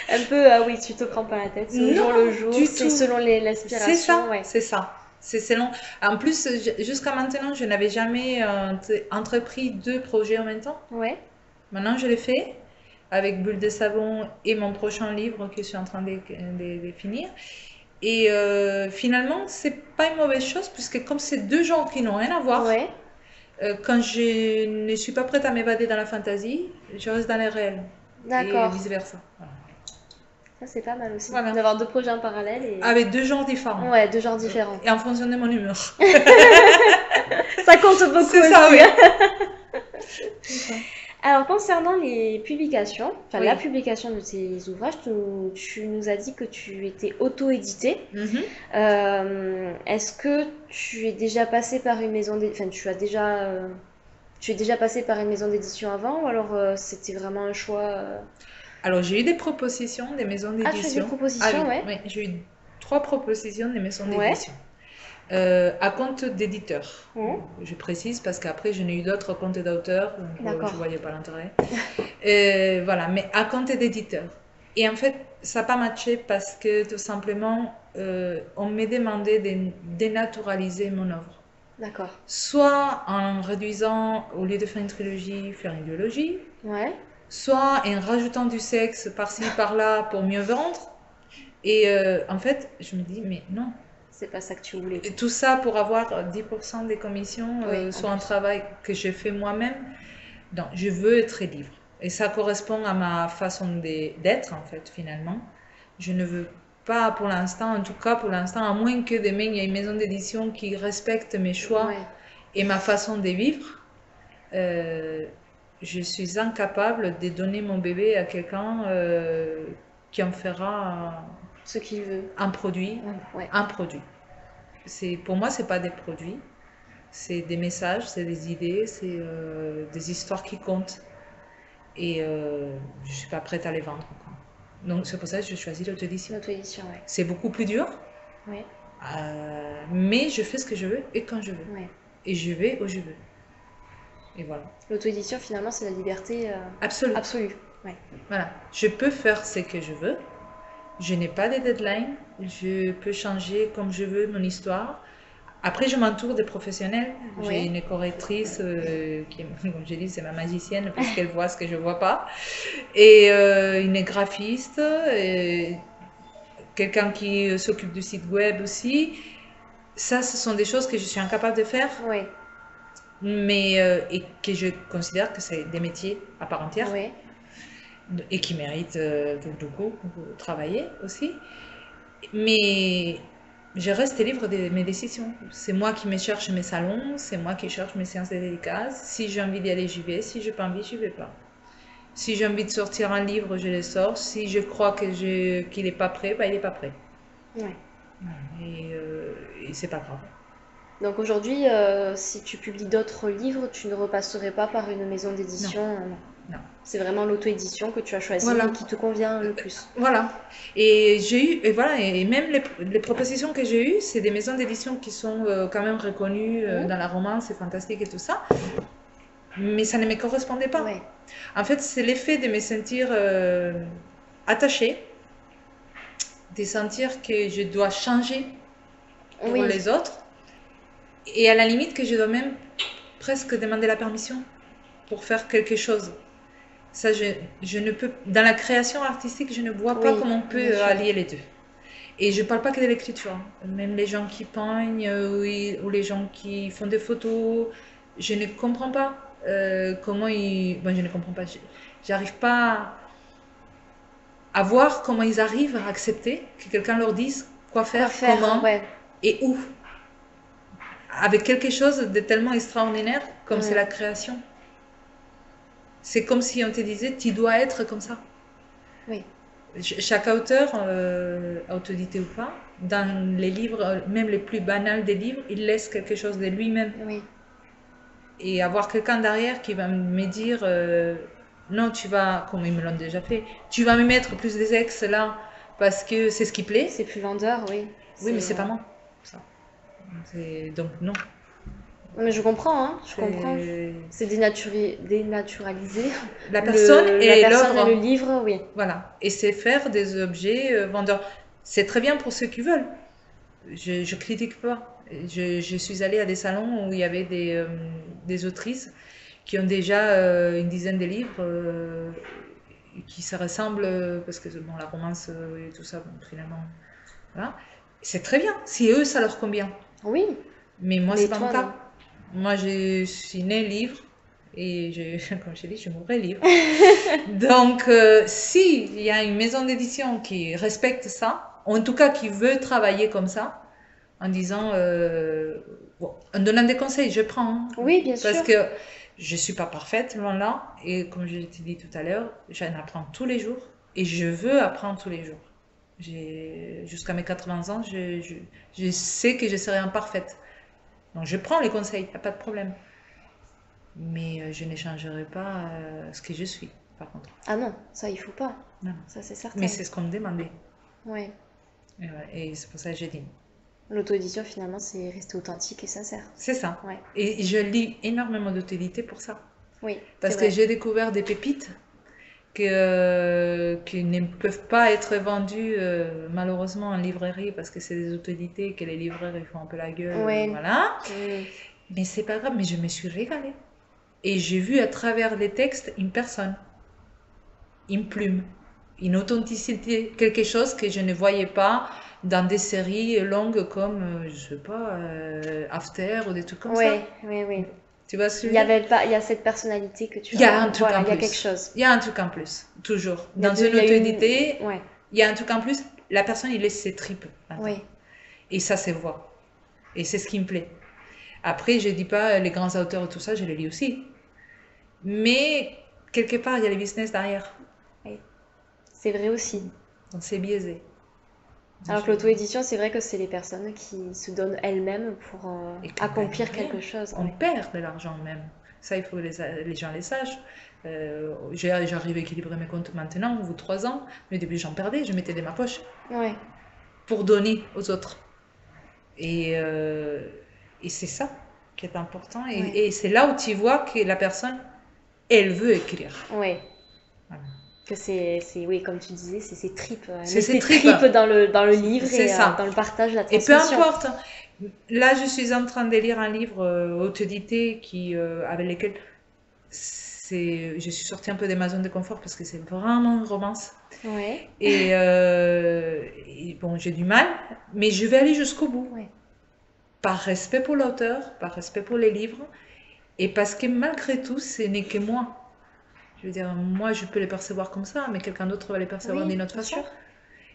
Un peu, oui, tu te prends pas la tête. C'est au jour le jour. C'est selon l'inspiration. C'est ça, c'est ça. C'est selon. En plus, jusqu'à maintenant, je n'avais jamais entrepris 2 projets en même temps. Ouais. Maintenant, je l'ai fait avec Bulle de savon et mon prochain livre que je suis en train de finir. Et finalement, c'est pas une mauvaise chose puisque comme c'est 2 genres qui n'ont rien à voir, quand je ne suis pas prête à m'évader dans la fantasy, je reste dans les réels. D'accord. Et vice versa. Voilà. Ça, c'est pas mal aussi. Voilà. D'avoir 2 projets en parallèle. Avec 2 genres différents. Ouais, 2 genres différents. Et en fonction de mon humeur. Ça compte beaucoup aussi. C'est ça, oui. Alors, concernant les publications, enfin la publication de tes ouvrages, tu nous as dit que tu étais auto-édité. Est-ce que tu es déjà passé par une maison d'édition, enfin tu es déjà passé par une maison d'édition avant, ou alors c'était vraiment un choix Alors, j'ai eu des propositions des maisons d'édition. Ah, tu as eu des propositions, oui, j'ai eu 3 propositions des maisons d'édition. À compte d'éditeur. Je précise parce qu'après, je n'ai eu d'autres comptes d'auteur, donc je ne voyais pas l'intérêt. Voilà, mais à compte d'éditeur. Et en fait, ça n'a pas matché parce que tout simplement, on m'a demandé de dénaturaliser mon œuvre. D'accord. Soit en réduisant, au lieu de faire une trilogie, faire une duologie. Ouais. Soit en rajoutant du sexe par-ci, par-là pour mieux vendre. Et en fait, je me dis, mais non. C'est pas ça que tu voulais. Et tout ça pour avoir 10% des commissions sur un travail que j'ai fait moi-même. Donc, je veux être libre. Et ça correspond à ma façon d'être, en fait, finalement. Je ne veux pas, pour l'instant, en tout cas pour l'instant, à moins que demain, il y ait une maison d'édition qui respecte mes choix et ma façon de vivre. Je suis incapable de donner mon bébé à quelqu'un qui en fera ce qu'il veut. Un produit. Un produit. Pour moi, ce n'est pas des produits. C'est des messages, c'est des idées, c'est des histoires qui comptent. Et je ne suis pas prête à les vendre encore. Donc, c'est pour ça que je choisis l'auto-édition. L'auto-édition, oui. C'est beaucoup plus dur. Oui. Mais je fais ce que je veux et quand je veux. Oui. Et je vais où je veux. Et voilà. L'auto-édition, finalement, c'est la liberté absolue. Ouais. Voilà. Je peux faire ce que je veux. Je n'ai pas de deadline. Je peux changer comme je veux mon histoire. Après, je m'entoure de professionnels. J'ai une correctrice qui, comme j'ai dit, c'est ma magicienne parce qu'elle voit ce que je ne vois pas. Et une graphiste. Quelqu'un qui s'occupe du site web aussi. Ça, ce sont des choses que je suis incapable de faire. Oui. Mais, et que je considère que c'est des métiers à part entière. Oui. Et qui méritent beaucoup travailler aussi. Mais je reste libre de mes décisions. C'est moi qui me cherche mes salons, c'est moi qui cherche mes séances de dédicaces. Si j'ai envie d'y aller, j'y vais. Si je n'ai pas envie, je n'y vais pas. Si j'ai envie de sortir un livre, je le sors. Si je crois qu'il n'est pas prêt, il n'est pas prêt. Ouais. Et c'est pas grave. Donc aujourd'hui, si tu publies d'autres livres, tu ne repasserais pas par une maison d'édition? Non. C'est vraiment l'auto-édition que tu as choisie et qui te convient le plus. Voilà. Et j'ai eu, et même les propositions que j'ai eues, c'est des maisons d'édition qui sont quand même reconnues dans la romance et fantastique et tout ça. Mais ça ne me correspondait pas. Ouais. En fait, c'est l'effet de me sentir attachée, de sentir que je dois changer pour les autres. Et à la limite que je dois même presque demander la permission pour faire quelque chose. Ça, je ne peux... Dans la création artistique, je ne vois pas comment on peut allier les deux. Et je ne parle pas que de l'écriture. Même les gens qui peignent ou les gens qui font des photos, je ne comprends pas comment ils... Bon, je ne comprends pas. J'arrive pas à voir comment ils arrivent à accepter que quelqu'un leur dise quoi faire, comment et où. Avec quelque chose de tellement extraordinaire comme c'est la création. C'est comme si on te disait, tu dois être comme ça. Oui. Chaque auteur, autorité ou pas, dans les livres, même les plus banals des livres, il laisse quelque chose de lui-même. Oui. Et avoir quelqu'un derrière qui va me dire, non, tu vas, comme ils me l'ont déjà fait, tu vas me mettre plus des ex là, parce que c'est ce qui plaît. C'est plus vendeur, oui. Oui, mais c'est pas moi. Ça. Donc non. Mais je comprends, hein, je comprends. C'est dénaturaliser la personne et le livre, oui. Voilà. Et c'est faire des objets vendeurs. C'est très bien pour ceux qui veulent. Je critique pas. Je suis allée à des salons où il y avait des autrices qui ont déjà une dizaine de livres qui se ressemblent, parce que bon, la romance et tout ça, bon, finalement, voilà. C'est très bien. Si eux, ça leur convient. Oui. Mais moi, c'est pas mon cas. Moi, je suis née livre et comme je dis, je mourrai livre. Donc, s'il y a une maison d'édition qui respecte ça, en tout cas qui veut travailler comme ça, en disant, bon, en donnant des conseils, je prends. Hein, oui, bien sûr. Parce que je ne suis pas parfaite, loin là. Et comme je t'ai dit tout à l'heure, j'en apprends tous les jours et je veux apprendre tous les jours. Jusqu'à mes 80 ans, je sais que je serai imparfaite. Donc je prends les conseils, il n'y a pas de problème. Mais je n'échangerai pas ce que je suis, par contre. Ah non, ça il faut pas. Non. Ça c'est certain. Mais c'est ce qu'on me demandait. Ouais. Et c'est pour ça que j'ai dit. L'auto-édition finalement c'est rester authentique et sincère. C'est ça. Ouais. Et je lis énormément d'auto-édité pour ça. Oui. Parce que j'ai découvert des pépites qui ne peuvent pas être vendues malheureusement en librairie parce que c'est des auto-édités que les libraires ils font un peu la gueule. Voilà. Mais c'est pas grave, mais je me suis régalée. Et j'ai vu à travers les textes une personne, une plume, une authenticité, quelque chose que je ne voyais pas dans des séries longues comme, je sais pas, After ou des trucs comme ça. Oui. Tu vois ce que il y a cette personnalité que tu as. Il y a un truc en plus. Il y a quelque chose. Il y a un truc en plus, toujours. Dans une auto-édité, ouais. il y a un truc en plus. La personne, il laisse ses tripes. Oui. Et ça se voit. Et c'est ce qui me plaît. Après, je dis pas les grands auteurs et tout ça, je les lis aussi. Mais quelque part, il y a les business derrière. Oui. C'est vrai aussi. Donc c'est biaisé. Alors que l'auto-édition, c'est vrai que c'est les personnes qui se donnent elles-mêmes pour accomplir quelque chose. On perd de l'argent même. Ça, il faut que les gens les sachent. J'arrive à équilibrer mes comptes maintenant, au bout de 3 ans. Mais au début, j'en perdais, je mettais de ma poche. Ouais. Pour donner aux autres. Et c'est ça qui est important. Et c'est là où tu vois que la personne, elle veut écrire. Oui. Voilà. Que oui, comme tu disais, c'est ses tripes. C'est ses tripes dans le livre et dans le partage, la transmission. Et peu importe. Là, je suis en train de lire un livre auto-édité avec lequel je suis sortie un peu de ma zone de confort parce que c'est vraiment une romance. Ouais. Et bon, j'ai du mal, mais je vais aller jusqu'au bout. Ouais. Par respect pour l'auteur, par respect pour les livres, et parce que malgré tout, ce n'est que moi. Je veux dire, moi, je peux les percevoir comme ça, mais quelqu'un d'autre va les percevoir d'une autre façon.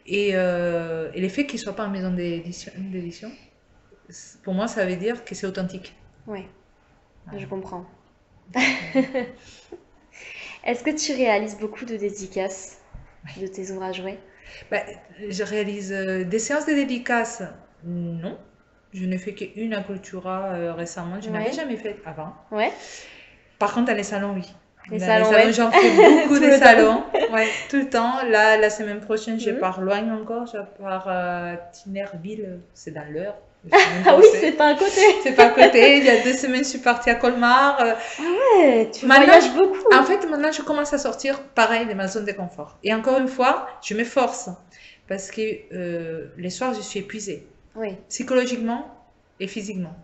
Et le fait qu'il ne soit pas en maison d'édition, pour moi, ça veut dire que c'est authentique. Oui, je comprends. Est-ce que tu réalises beaucoup de dédicaces de tes ouvrages? Je réalise des séances de dédicaces, non. Je n'ai fait qu'une à Cultura récemment. Je n'avais jamais fait avant. Ouais. Par contre, dans les salons, oui. Les salons, j'en fais beaucoup des salons. Ouais, tout le temps. Là, la semaine prochaine, je pars loin encore. Je pars à Tinerville. C'est dans l'heure. Ah oui, c'est pas à côté. C'est pas à côté. Il y a 2 semaines, je suis partie à Colmar. Ah ouais, tu voyages beaucoup. En fait, maintenant, je commence à sortir, pareil, de ma zone de confort. Et encore une fois, je m'efforce. Parce que les soirs, je suis épuisée. Oui. Psychologiquement et physiquement.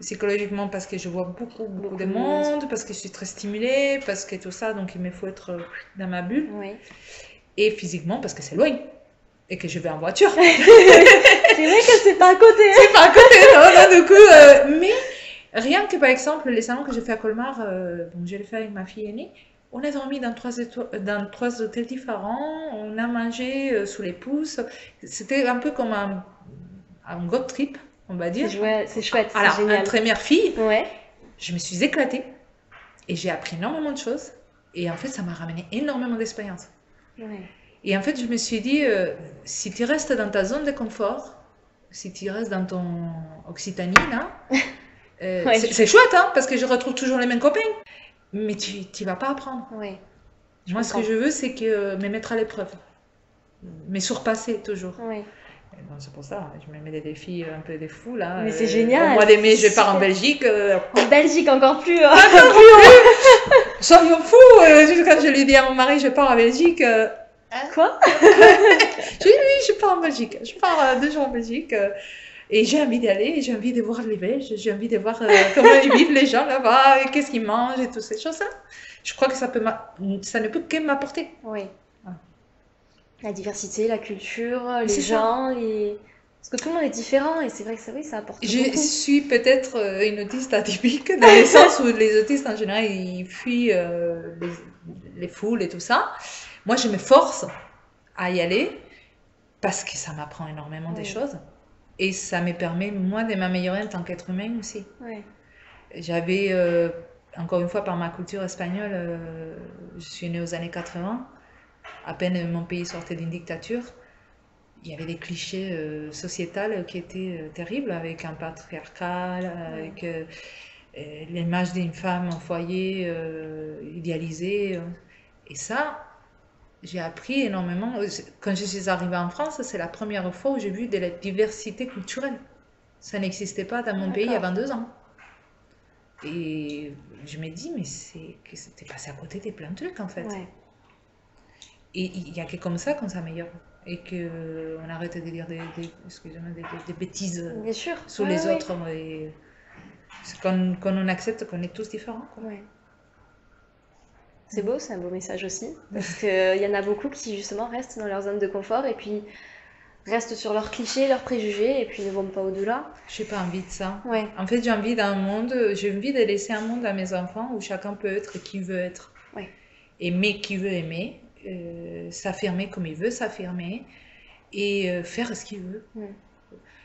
psychologiquement parce que je vois beaucoup Beaucoup de de monde. monde, parce que je suis très stimulée, parce que tout ça, donc il me faut être dans ma bulle. Oui. Et physiquement parce que c'est loin et que je vais en voiture. C'est vrai que c'est pas à côté. C'est pas à côté, non, du coup. Mais rien que par exemple, les salons que j'ai fait à Colmar, donc je l'ai fait avec ma fille aînée, on a dormi dans dans 3 hôtels différents, on a mangé sous les pouces. C'était un peu comme un road trip, on va dire. C'est chouette, c'est Alors, génial. entre mère fille, Ouais. je me suis éclatée et j'ai appris énormément de choses. Et en fait, ça m'a ramené énormément d'expérience. Ouais. Et en fait, je me suis dit, si tu restes dans ta zone de confort, si tu restes dans ton Occitanie, là, Ouais. c'est chouette, hein, parce que je retrouve toujours les mêmes copains, mais tu vas pas apprendre. Ouais. Moi, ce que je veux, c'est que me mettre à l'épreuve, me surpasser toujours. Ouais. Et donc, c'est pour ça, je me mets des défis un peu des fous, là. Mais c'est génial. Au mois de mai, je pars en Super. Belgique. En Belgique encore plus. Hein. Soyons fous, juste quand je lui dis à mon mari, je pars en Belgique. Quoi? Je dis, oui, je pars en Belgique. Je pars 2 jours en Belgique. Et j'ai envie d'y aller, j'ai envie de voir les Belges, j'ai envie de voir comment ils vivent les gens là-bas, et qu'est-ce qu'ils mangent et toutes ces choses-là. Je crois que ça ne peut que m'apporter. Oui. Ah. La diversité, la culture, les C'est ça. gens, les... Parce que tout le monde est différent et c'est vrai que ça, oui, ça apporte Je beaucoup. suis peut-être une autiste atypique, dans le sens où les autistes en général, ils fuient les foules et tout ça. Moi, je me force à y aller parce que ça m'apprend énormément des Oui. choses. Et ça me permet, moi, de m'améliorer en tant qu'être humain aussi. Ouais. J'avais, encore une fois, par ma culture espagnole, je suis née aux années 80. À peine mon pays sortait d'une dictature, il y avait des clichés sociétals qui étaient terribles, avec un patriarcal, avec l'image d'une femme en foyer idéalisée. Et ça, j'ai appris énormément. Quand je suis arrivée en France, c'est la première fois où j'ai vu de la diversité culturelle. Ça n'existait pas dans mon pays il y a 22 ans. Et je me dis, mais c'est que c'était passé à côté des plein de trucs en fait. Ouais. Et il n'y a que comme ça qu'on s'améliore. Et qu'on arrête de dire excusez-moi, des bêtises Bien sûr. sur Ouais, les ouais. autres. Et quand on accepte qu'on est tous différents. Quoi. Ouais. C'est beau, c'est un beau message aussi. Parce qu'il y en a beaucoup qui justement restent dans leur zone de confort et puis restent sur leurs clichés, leurs préjugés et puis ne vont pas au-delà. Je n'ai pas envie de ça. Ouais. En fait, j'ai envie de laisser un monde à mes enfants où chacun peut être qui veut être. Ouais. Aimer qui veut aimer, s'affirmer comme il veut s'affirmer et faire ce qu'il veut.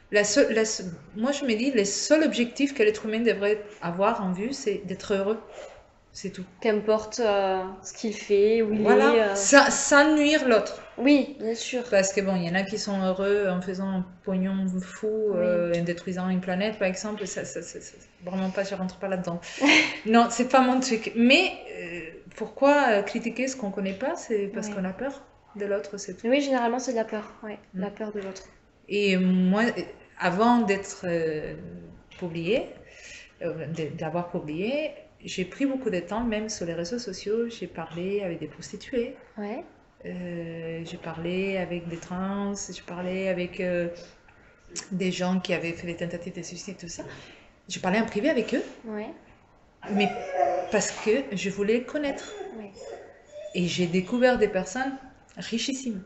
Moi, je me dis, le seul objectif que l'être humain devrait avoir en vue, c'est d'être heureux. C'est tout. Qu'importe ce qu'il fait, où il Voilà, est. sans nuire l'autre. Oui, bien sûr. Parce que bon, il y en a qui sont heureux en faisant un pognon fou, en détruisant une planète, par exemple. Ça, vraiment pas, je rentre pas là-dedans. Non, c'est pas mon truc. Mais pourquoi critiquer ce qu'on connaît pas? C'est parce qu'on a peur de l'autre, c'est tout. Oui, généralement, c'est de la peur. Ouais, la peur de l'autre. Et moi, avant d'être publiée, d'avoir publié, j'ai pris beaucoup de temps, même sur les réseaux sociaux. J'ai parlé avec des prostituées. Ouais. J'ai parlé avec des trans, j'ai parlé avec des gens qui avaient fait des tentatives de suicide, tout ça. J'ai parlé en privé avec eux, Ouais. mais parce que je voulais connaître. Ouais. Et j'ai découvert des personnes richissimes.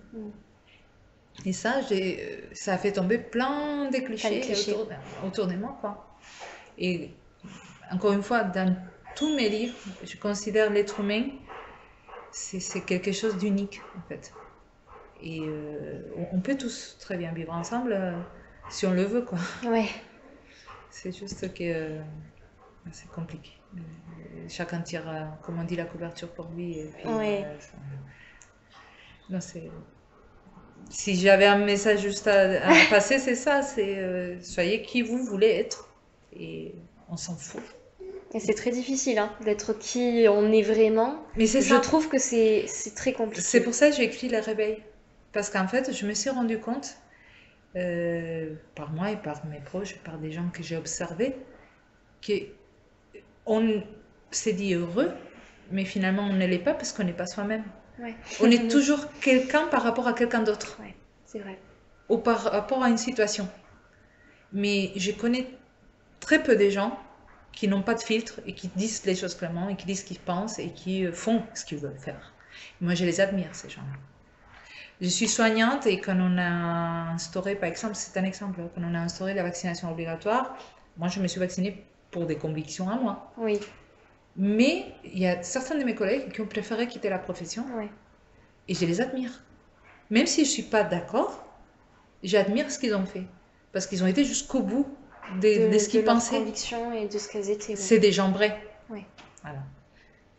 Et ça, ça a fait tomber plein de clichés, autour de moi, quoi. Et encore une fois, dans tous mes livres, je considère l'être humain, c'est quelque chose d'unique, en fait. Et on peut tous très bien vivre ensemble si on le veut, quoi. Ouais. C'est juste que c'est compliqué. Chacun tire, comme on dit, la couverture pour lui. Et puis, non, si j'avais un message juste à passer, c'est ça, c'est soyez qui vous voulez être. Et on s'en fout. Et c'est très difficile hein, d'être qui on est vraiment. Mais c'est Je ça. trouve que c'est très compliqué. C'est pour ça que j'ai écrit Les Réveils. Parce qu'en fait, je me suis rendu compte, par moi et par mes proches, par des gens que j'ai observés, qu'on s'est dit heureux, mais finalement on ne l'est pas parce qu'on n'est pas soi-même. Ouais. On est toujours quelqu'un par rapport à quelqu'un d'autre. Ouais, c'est vrai. Ou par rapport à une situation. Mais je connais très peu de gens qui n'ont pas de filtre et qui disent les choses clairement et qui disent ce qu'ils pensent et qui font ce qu'ils veulent faire. Moi, je les admire, ces gens-là. Je suis soignante et quand on a instauré, par exemple, c'est un exemple, quand on a instauré la vaccination obligatoire, moi, je me suis vaccinée pour des convictions à moi. Oui. Mais il y a certains de mes collègues qui ont préféré quitter la profession et je les admire. Même si je ne suis pas d'accord, j'admire ce qu'ils ont fait. Parce qu'ils ont été jusqu'au bout de ce qu'ils pensaient. De leurs convictions et de ce qu'elles étaient. C'est des gens vrais. Oui. Voilà.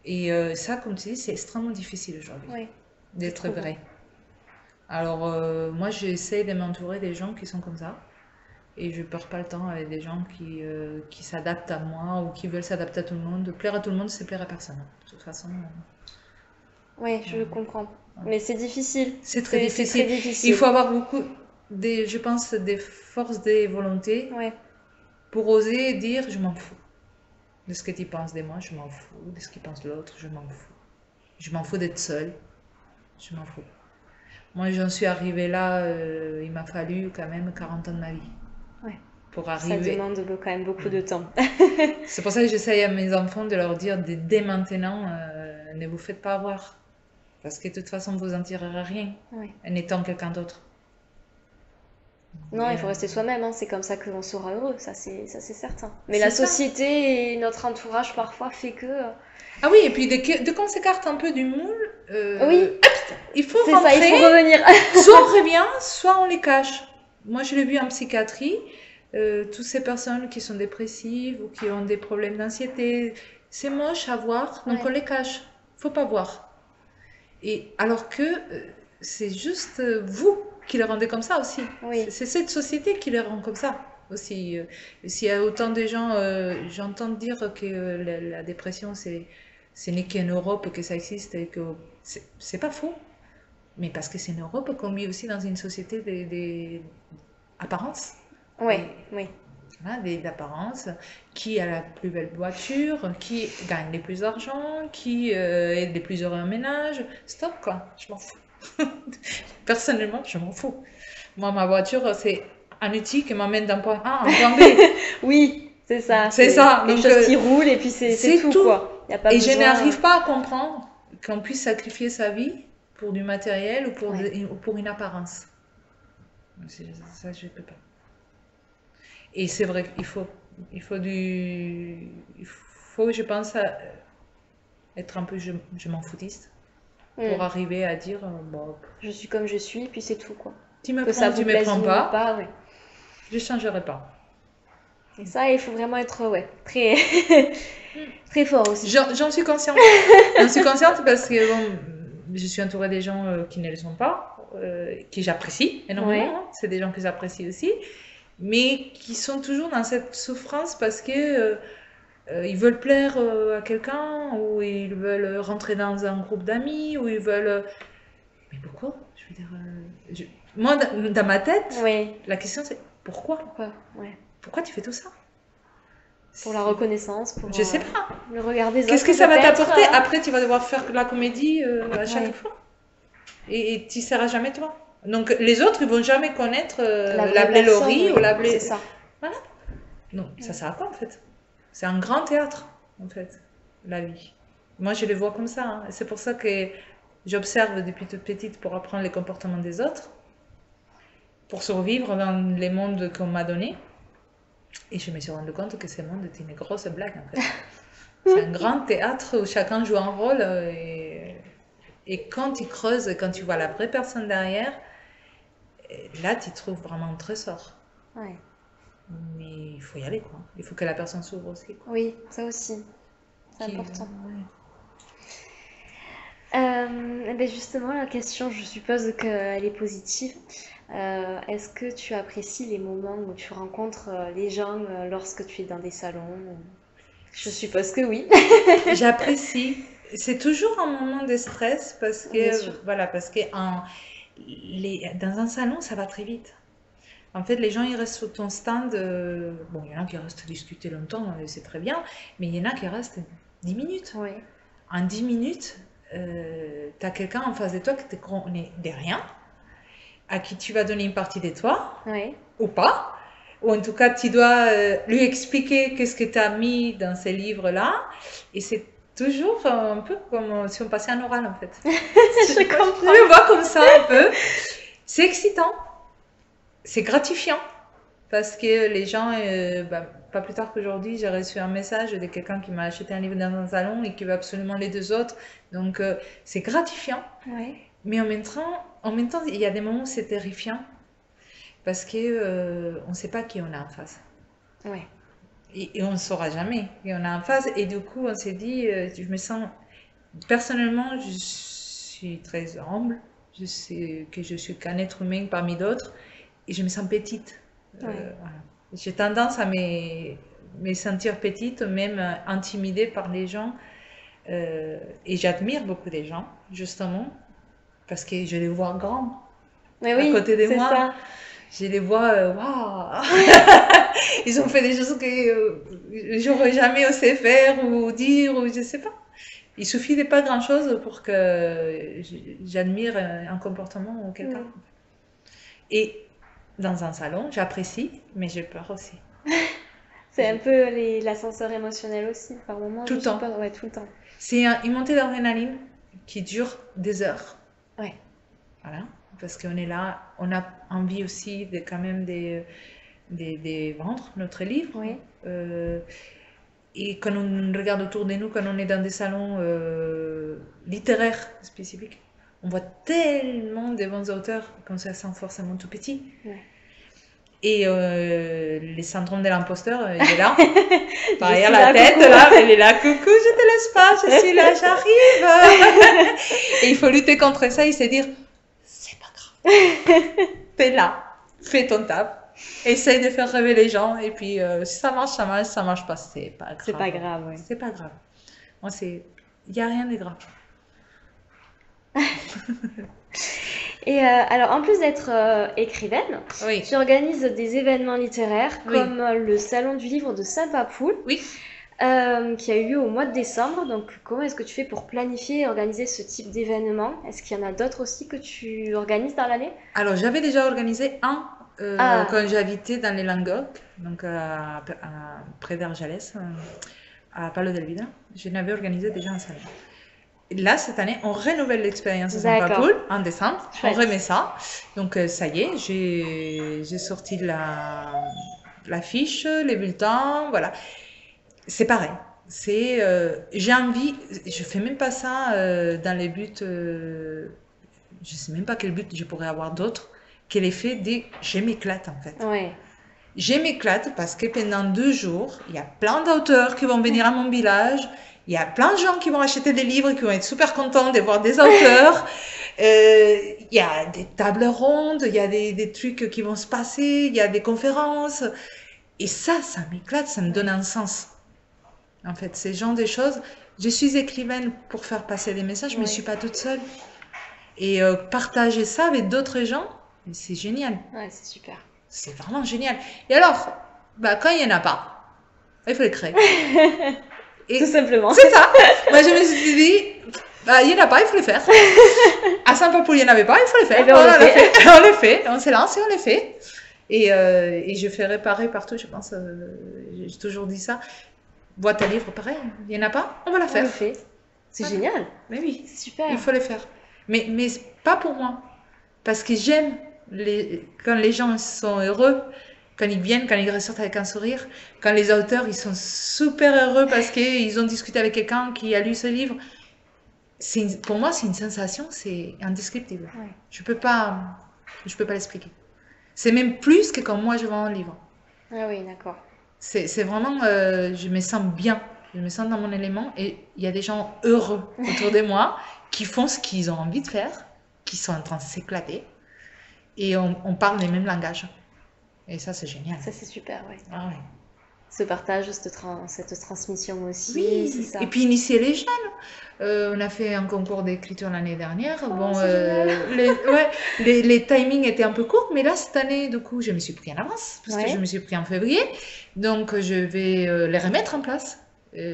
Et ça, comme tu dis, c'est extrêmement difficile aujourd'hui d'être vrai. Alors, moi, j'essaie de m'entourer des gens qui sont comme ça. Et je ne perds pas le temps avec des gens qui s'adaptent à moi ou qui veulent s'adapter à tout le monde. Plaire à tout le monde, c'est plaire à personne. De toute façon. Oui, je comprends. Mais c'est difficile. C'est très difficile. Il faut avoir beaucoup, je pense, des forces de volonté pour oser dire je m'en fous. De ce que tu penses de moi, je m'en fous. De ce qu'il pense de l'autre, je m'en fous. Je m'en fous d'être seule. Je m'en fous. Moi, j'en suis arrivée là, il m'a fallu quand même 40 ans de ma vie. Pour arriver. Ça demande quand même beaucoup de temps. C'est pour ça que j'essaye à mes enfants de leur dire dès maintenant, ne vous faites pas avoir. Parce que de toute façon, vous en tirerez rien en étant quelqu'un d'autre. Non, il faut rester soi-même, hein. C'est comme ça que l'on sera heureux, ça c'est certain. Mais la société et notre entourage parfois fait que... Ah oui, et puis dès qu'on s'écarte un peu du moule, il faut rentrer. C'est ça, il faut revenir. Soit on revient, soit on les cache. Moi, je l'ai vu en psychiatrie, toutes ces personnes qui sont dépressives ou qui ont des problèmes d'anxiété, c'est moche à voir, donc on les cache. Faut pas voir. Et alors que c'est juste vous qui les rendez comme ça aussi. C'est cette société qui les rend comme ça aussi. S'il y a autant de gens, j'entends dire que la dépression, ce n'est qu'en Europe que ça existe et que c'est pas faux. Mais parce que c'est en Europe qu'on vit aussi dans une société d'apparence. Oui. Voilà, d'apparence, qui a la plus belle voiture, qui gagne le plus d'argent, qui est le plus heureux en ménage. Stop, quoi, je m'en fous. Personnellement, je m'en fous. Moi, ma voiture, c'est un outil qui m'emmène d'un point A à un point B. Oui, c'est ça. C'est ça. Quelque chose qui roule et puis c'est tout, quoi. Y a pas besoin... je n'arrive pas à comprendre qu'on puisse sacrifier sa vie pour du matériel ou pour une apparence. Ça, je ne peux pas. Et c'est vrai qu'il faut, je pense, être un peu je m'en foutiste pour arriver à dire bon, je suis comme je suis, puis c'est tout, quoi. Tu me prends, tu me prends pas, je changerai pas. Et ça, il faut vraiment être très très fort aussi. J'en suis consciente. J'en suis consciente parce que je suis entourée des gens qui ne le sont pas, qui j'apprécie énormément. Hein. C'est des gens que j'apprécie aussi. Mais qui sont toujours dans cette souffrance parce que ils veulent plaire à quelqu'un ou ils veulent rentrer dans un groupe d'amis ou ils veulent... Mais pourquoi? Je veux dire, moi, dans ma tête, la question c'est pourquoi? Pourquoi tu fais tout ça? Pour la reconnaissance, pour je sais pas. le regard des autres. Qu'est-ce que ça va t'apporter? Après, tu vas devoir faire la comédie à chaque fois. Et tu ne seras jamais toi. Donc, les autres, ils ne vont jamais connaître la Blé Laurie ou la Blé... C'est ça. Voilà. Non, ça sert à quoi, en fait? C'est un grand théâtre, en fait, la vie. Moi, je le vois comme ça. Hein. C'est pour ça que j'observe depuis toute petite pour apprendre les comportements des autres, pour survivre dans les mondes qu'on m'a donnés. Et je me suis rendu compte que ce monde était une grosse blague, en fait. C'est un grand théâtre où chacun joue un rôle. Et quand tu creuses, quand tu vois la vraie personne derrière, là, tu trouves vraiment un trésor. Mais il faut y aller, quoi. Il faut que la personne s'ouvre aussi. Quoi. Oui, ça aussi. C'est important. Ben justement, la question, je suppose qu'elle est positive. Est-ce que tu apprécies les moments où tu rencontres les gens lorsque tu es dans des salons? Je suppose que oui. J'apprécie. C'est toujours un moment de stress parce que, parce que dans un salon, ça va très vite. En fait, les gens, ils restent sur ton stand. Bon, il y en a qui restent discuter longtemps, c'est très bien, mais il y en a qui restent 10 minutes. En 10 minutes, tu as quelqu'un en face de toi qui te connaît de rien, à qui tu vas donner une partie de toi, ou pas, ou en tout cas, tu dois lui expliquer qu'est-ce que tu as mis dans ces livres-là. Et c'est toujours un peu comme si on passait un oral, en fait. Je comprends. Je le vois comme ça un peu. C'est excitant, c'est gratifiant, parce que les gens, pas plus tard qu'aujourd'hui, j'ai reçu un message de quelqu'un qui m'a acheté un livre dans un salon et qui veut absolument les deux autres. Donc, c'est gratifiant. Ouais. Mais en même temps, il y a des moments où c'est terrifiant, parce que on ne sait pas qui on a en face. Ouais. Et on ne saura jamais qui on a en face. Et du coup, on s'est dit, je me sens, personnellement, je suis très humble. Je sais que je suis qu'un être humain parmi d'autres. Et je me sens petite. Ouais. Voilà. J'ai tendance à me sentir petite, même intimidée par les gens. Et j'admire beaucoup les gens, justement, parce que je les vois grands Mais à oui, côté de c'est moi. ça. Je les vois, waouh! Ils ont fait des choses que j'aurais jamais osé faire ou dire, ou je sais pas. Il suffit de pas grand-chose pour que j'admire un comportement ou quelqu'un. Mm. Et dans un salon, j'apprécie, mais j'ai peur aussi. C'est un peu l'ascenseur émotionnel aussi, par moment. Tout le temps. Ouais, tout le temps. C'est une montée d'adrénaline qui dure des heures. Ouais. Voilà. Parce qu'on est là, on a envie aussi de quand même de vendre notre livre. Oui. Et quand on regarde autour de nous, quand on est dans des salons littéraires spécifiques, on voit tellement de bons auteurs qu'on se sent forcément tout petit. Ouais. Et le syndrome de l'imposteur, il est là, Je derrière suis la là, tête, coucou. là, elle est là, coucou, je te laisse pas, je suis là, j'arrive. Et il faut lutter contre ça et se dire, c'est pas grave, t'es là, fais ton taf, essaye de faire rêver les gens, et puis si ça marche, ça marche, ça marche pas, c'est pas grave. C'est pas grave, ouais. C'est pas grave. Moi, il n'y a rien de grave. Et alors, en plus d'être écrivaine, Oui, tu organises des événements littéraires Oui. comme le Salon du livre de Saint-Papoul, oui. qui a eu lieu au mois de décembre. Donc, comment est-ce que tu fais pour planifier et organiser ce type d'événement? Est-ce qu'il y en a d'autres aussi que tu organises dans l'année? Alors, j'avais déjà organisé un Ah. quand j'habitais dans les Languedoc, donc près d'Argelès, à Palo del Vida. Je l'avais organisé déjà un salon. Et là, cette année, on renouvelle l'expérience de D'accord. Saint-Papoul en décembre. Chouette. On remet ça. Donc, ça y est, j'ai sorti l'affiche, les bulletins, voilà. C'est pareil. J'ai envie, je fais même pas ça dans les buts, je sais même pas quel but je pourrais avoir d'autre que l'effet de je m'éclate en fait. Ouais. Je m'éclate parce que pendant 2 jours, il y a plein d'auteurs qui vont venir à mon village, il y a plein de gens qui vont acheter des livres, qui vont être super contents de voir des auteurs. Il y a des tables rondes, il y a des trucs qui vont se passer, il y a des conférences. Et ça m'éclate, ça me donne un sens. En fait, ces genre de choses. Je suis écrivaine pour faire passer des messages, mais je ne Oui. suis pas toute seule. Et partager ça avec d'autres gens, c'est génial. Ouais, c'est super. C'est vraiment génial. Et alors, quand il n'y en a pas, il faut les créer. Et Tout simplement. c'est ça. Moi, je me suis dit, il n'y en a pas, il faut les faire. À Saint-Papoul, il n'y en avait pas, il faut les faire. Eh bien, on Voilà, le fait. on le fait. On se lance et on les fait. Et je fais réparer partout, je pense. J'ai toujours dit ça. Boîte à livres, pareil. Il n'y en a pas, on va la On le faire. fait. C'est Voilà. génial. Mais oui, C'est super. il faut les faire. Mais pas pour moi. Parce que j'aime quand les gens sont heureux, quand ils viennent, quand ils ressortent avec un sourire, quand les auteurs, ils sont super heureux parce qu'ils ont discuté avec quelqu'un qui a lu ce livre. Pour moi, c'est une sensation, c'est indescriptible. Ouais. Je peux pas l'expliquer. C'est même plus que quand moi je vends un livre. Ah oui, d'accord. C'est vraiment, je me sens bien, je me sens dans mon élément et il y a des gens heureux autour de moi qui font ce qu'ils ont envie de faire, qui sont en train de s'éclater et on parle les mêmes langages. Et ça, c'est génial. Ça, c'est super, ouais. Ah ouais. Ce partage, cette transmission aussi, Oui, c'est ça. et puis initier les jeunes. On a fait un concours d'écriture l'année dernière. Oh, Bon, c'est les timings étaient un peu courts, mais là, cette année, du coup, je me suis pris en avance, parce que Ouais. je me suis pris en février. Donc, je vais les remettre en place.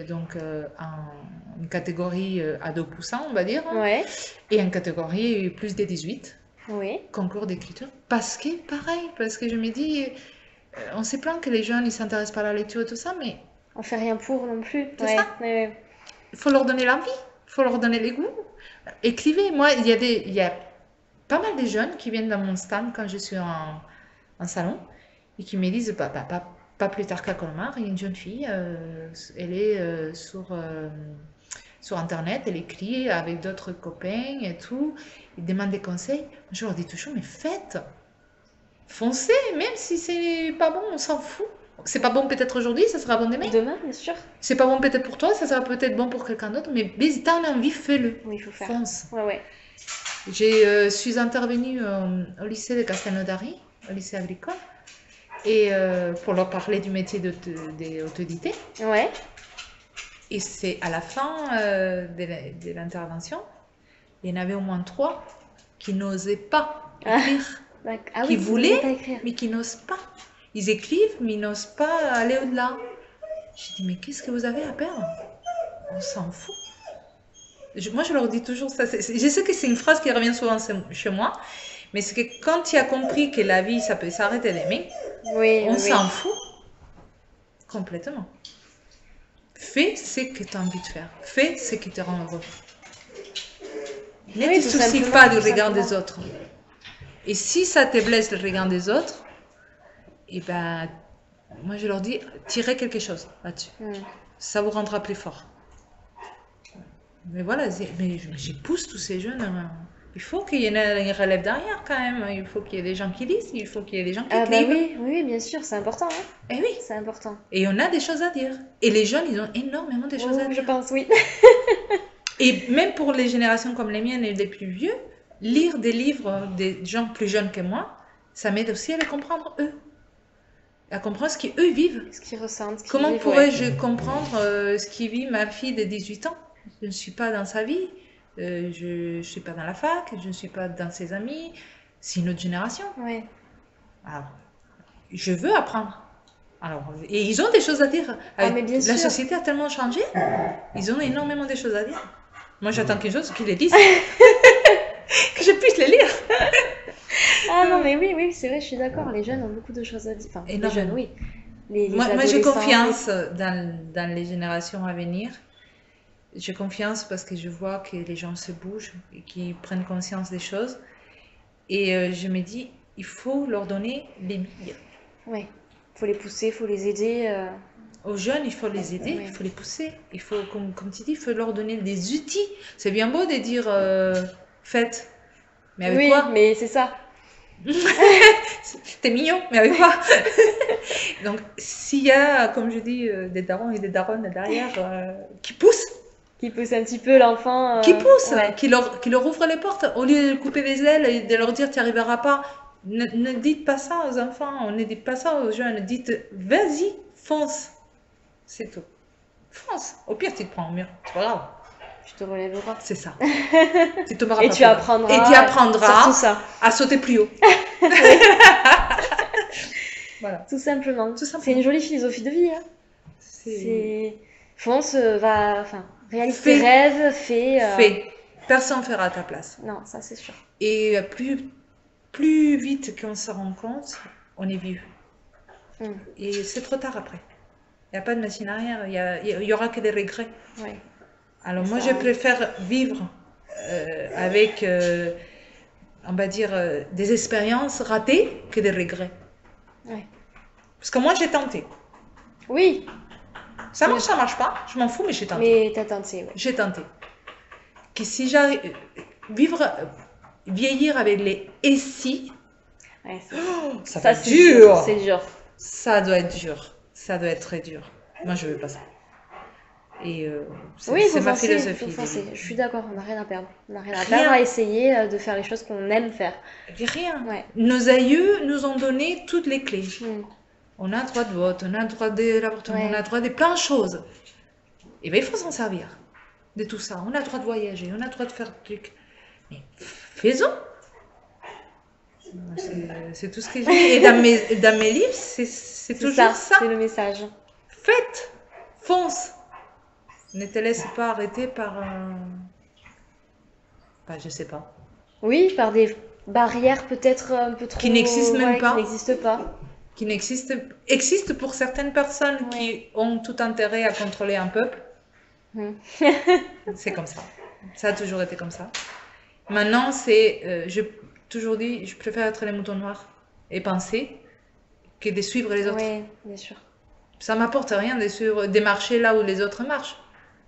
Donc, une catégorie ado poussant, on va dire, Ouais, et une catégorie plus des 18, oui. concours d'écriture. Parce que, pareil, parce que je me dis, On se plaint que les jeunes, ils s'intéressent pas à la lecture et tout ça, mais On fait rien pour non plus. c'est Ouais, ça. ouais, Il faut leur donner l'envie, il faut leur donner les goûts. Écrivez. Moi, il y a pas mal de jeunes qui viennent dans mon stand quand je suis en salon et qui me disent, pas plus tard qu'à Colmar, il y a une jeune fille, elle est sur Internet, elle écrit avec d'autres copains et tout, ils demandent des conseils. Je leur dis toujours, mais faites, foncez, même si c'est pas bon, on s'en fout. C'est pas bon peut-être aujourd'hui, ça sera bon demain. Demain, bien sûr. C'est pas bon peut-être pour toi, ça sera peut-être bon pour quelqu'un d'autre, mais si t'en as envie, fais-le. Oui, il faut faire. Fonce. Ouais, ouais. Je suis intervenue au lycée de Castelnaudary, au lycée agricole, et pour leur parler du métier d'autodidacte. Ouais. Et c'est à la fin de l'intervention, il y en avait au moins 3 qui n'osaient pas écrire, Ah qui oui, vous voulaient, n'osez pas écrire. mais qui n'osent pas. Ils écrivent, mais ils n'osent pas aller au-delà. J'ai dit, mais qu'est-ce que vous avez à perdre? On s'en fout. Moi, je leur dis toujours ça. Je sais que c'est une phrase qui revient souvent chez moi, mais c'est que quand tu as compris que la vie, ça peut s'arrêter d'aimer, Oui, on oui, s'en fout complètement. Fais ce que tu as envie de faire. Fais ce qui te rend heureux. Ne Oui, te tout soucie simplement, pas du tout regard des simplement. autres. Et si ça te blesse le regard des autres, et ben, moi je leur dis, tirez quelque chose là-dessus. Hmm. Ça vous rendra plus fort. Mais voilà, mais je pousse tous ces jeunes. Il faut qu'il y en ait une relève derrière quand même. Il faut qu'il y ait des gens qui lisent, il faut qu'il y ait des gens qui Ah bah écrivent. oui, oui, bien sûr, c'est important. Hein. Et oui, C'est important. et on a des choses à dire. Et les jeunes, ils ont énormément de choses à Oh, je dire. pense, oui. Et même pour les générations comme les miennes et les plus vieux, lire des livres des gens plus jeunes que moi, ça m'aide aussi à les comprendre eux. À comprendre ce qu'eux vivent. Ce qu'ils ressentent, ce qu'ils Comment vivent, pourrais-je comprendre ce qui vit ma fille de 18 ans? Je ne suis pas dans sa vie, je ne suis pas dans la fac, je ne suis pas dans ses amis. C'est une autre génération. Ouais. Alors, je veux apprendre. Alors, et ils ont des choses à dire. Ah, mais bien La sûr. société a tellement changé, ils ont énormément de choses à dire. Moi, j'attends qu'une chose, qu'ils les disent. Que je puisse les lire. Ah non, mais oui, oui, c'est vrai, je suis d'accord. Les jeunes ont beaucoup de choses à dire. Enfin, les Énormément. jeunes, oui. Les Moi, j'ai adolescents, confiance dans les générations à venir. J'ai confiance parce que je vois que les gens se bougent et qu'ils prennent conscience des choses. Et je me dis, il faut leur donner les billes. Ouais. Faut les pousser, faut les aider. Aux jeunes, il faut les aider, Ouais. il faut les pousser. Il faut, comme tu dis, il faut leur donner des outils. C'est bien beau de dire faites. Mais avec Oui, quoi? mais c'est ça. T'es mignon, mais avec quoi? Donc, s'il y a, comme je dis, des darons et des daronnes derrière qui poussent, Qui pousse un petit peu l'enfant. qui poussent, Ouais. qui leur ouvrent les portes, au lieu de couper les ailes et de leur dire tu n'y arriveras pas. Ne dites pas ça aux enfants, ne dites pas ça aux jeunes. Dites vas-y, fonce. C'est tout. Fonce. Au pire, tu te prends au mur. C'est pas grave. Tu te relèveras. C'est ça. Tu tomberas Et pas tu plus bas. apprendras. Et tu apprendras Surtout ça. à sauter plus haut. Voilà. Tout simplement. Tout simplement. C'est une jolie philosophie de vie. Hein. C'est. Fonce, va. Enfin, réalise tes Fais. rêves, fais. Fais. Personne ne fera à ta place. Non, ça c'est sûr. Et plus vite qu'on se rend compte, on est vieux. Mm. Et c'est trop tard après. Il n'y a pas de machine arrière, il y aura que des regrets. Ouais. Alors Ça moi, je arrive. préfère vivre avec, on va dire, des expériences ratées que des regrets. Ouais. Parce que moi, j'ai tenté. Oui, Ça marche pas, je m'en fous, mais j'ai tenté. mais t'as tenté, ouais. J'ai tenté. Que si j'arrive, vieillir avec les « et si Ouais, », ça ça va être c'est dur. C'est dur. Ça doit être dur. Ça doit être très dur. Moi, je veux pas ça. Et Oui, c'est faut ma foncer, philosophie. faut foncer. Je suis d'accord, on n'a rien à perdre. On n'a rien à Rien. perdre à essayer de faire les choses qu'on aime faire. Rien. Ouais. Nos aïeux nous ont donné toutes les clés. Mm. On a le droit de vote, on a le droit de l'avortement, Ouais. on a le droit de plein de choses. Et bien, il faut s'en servir de tout ça. On a le droit de voyager, on a le droit de faire des trucs. Mais faisons. C'est tout ce que je dis. Et dans mes livres, c'est C'est toujours ça, ça. c'est le message. Faites, fonce. Ne te laisse pas arrêter par je sais pas. Oui, par des barrières peut-être un peu trop... Qui n'existent même ouais, pas. Qui n'existent pas. qui existe pour certaines personnes qui ont tout intérêt à contrôler un peuple. C'est comme ça. Ça a toujours été comme ça. Maintenant, j'ai toujours dit, je préfère être les moutons noirs et penser que de suivre les autres. Oui, bien sûr. Ça m'apporte rien de suivre, de marcher là où les autres marchent.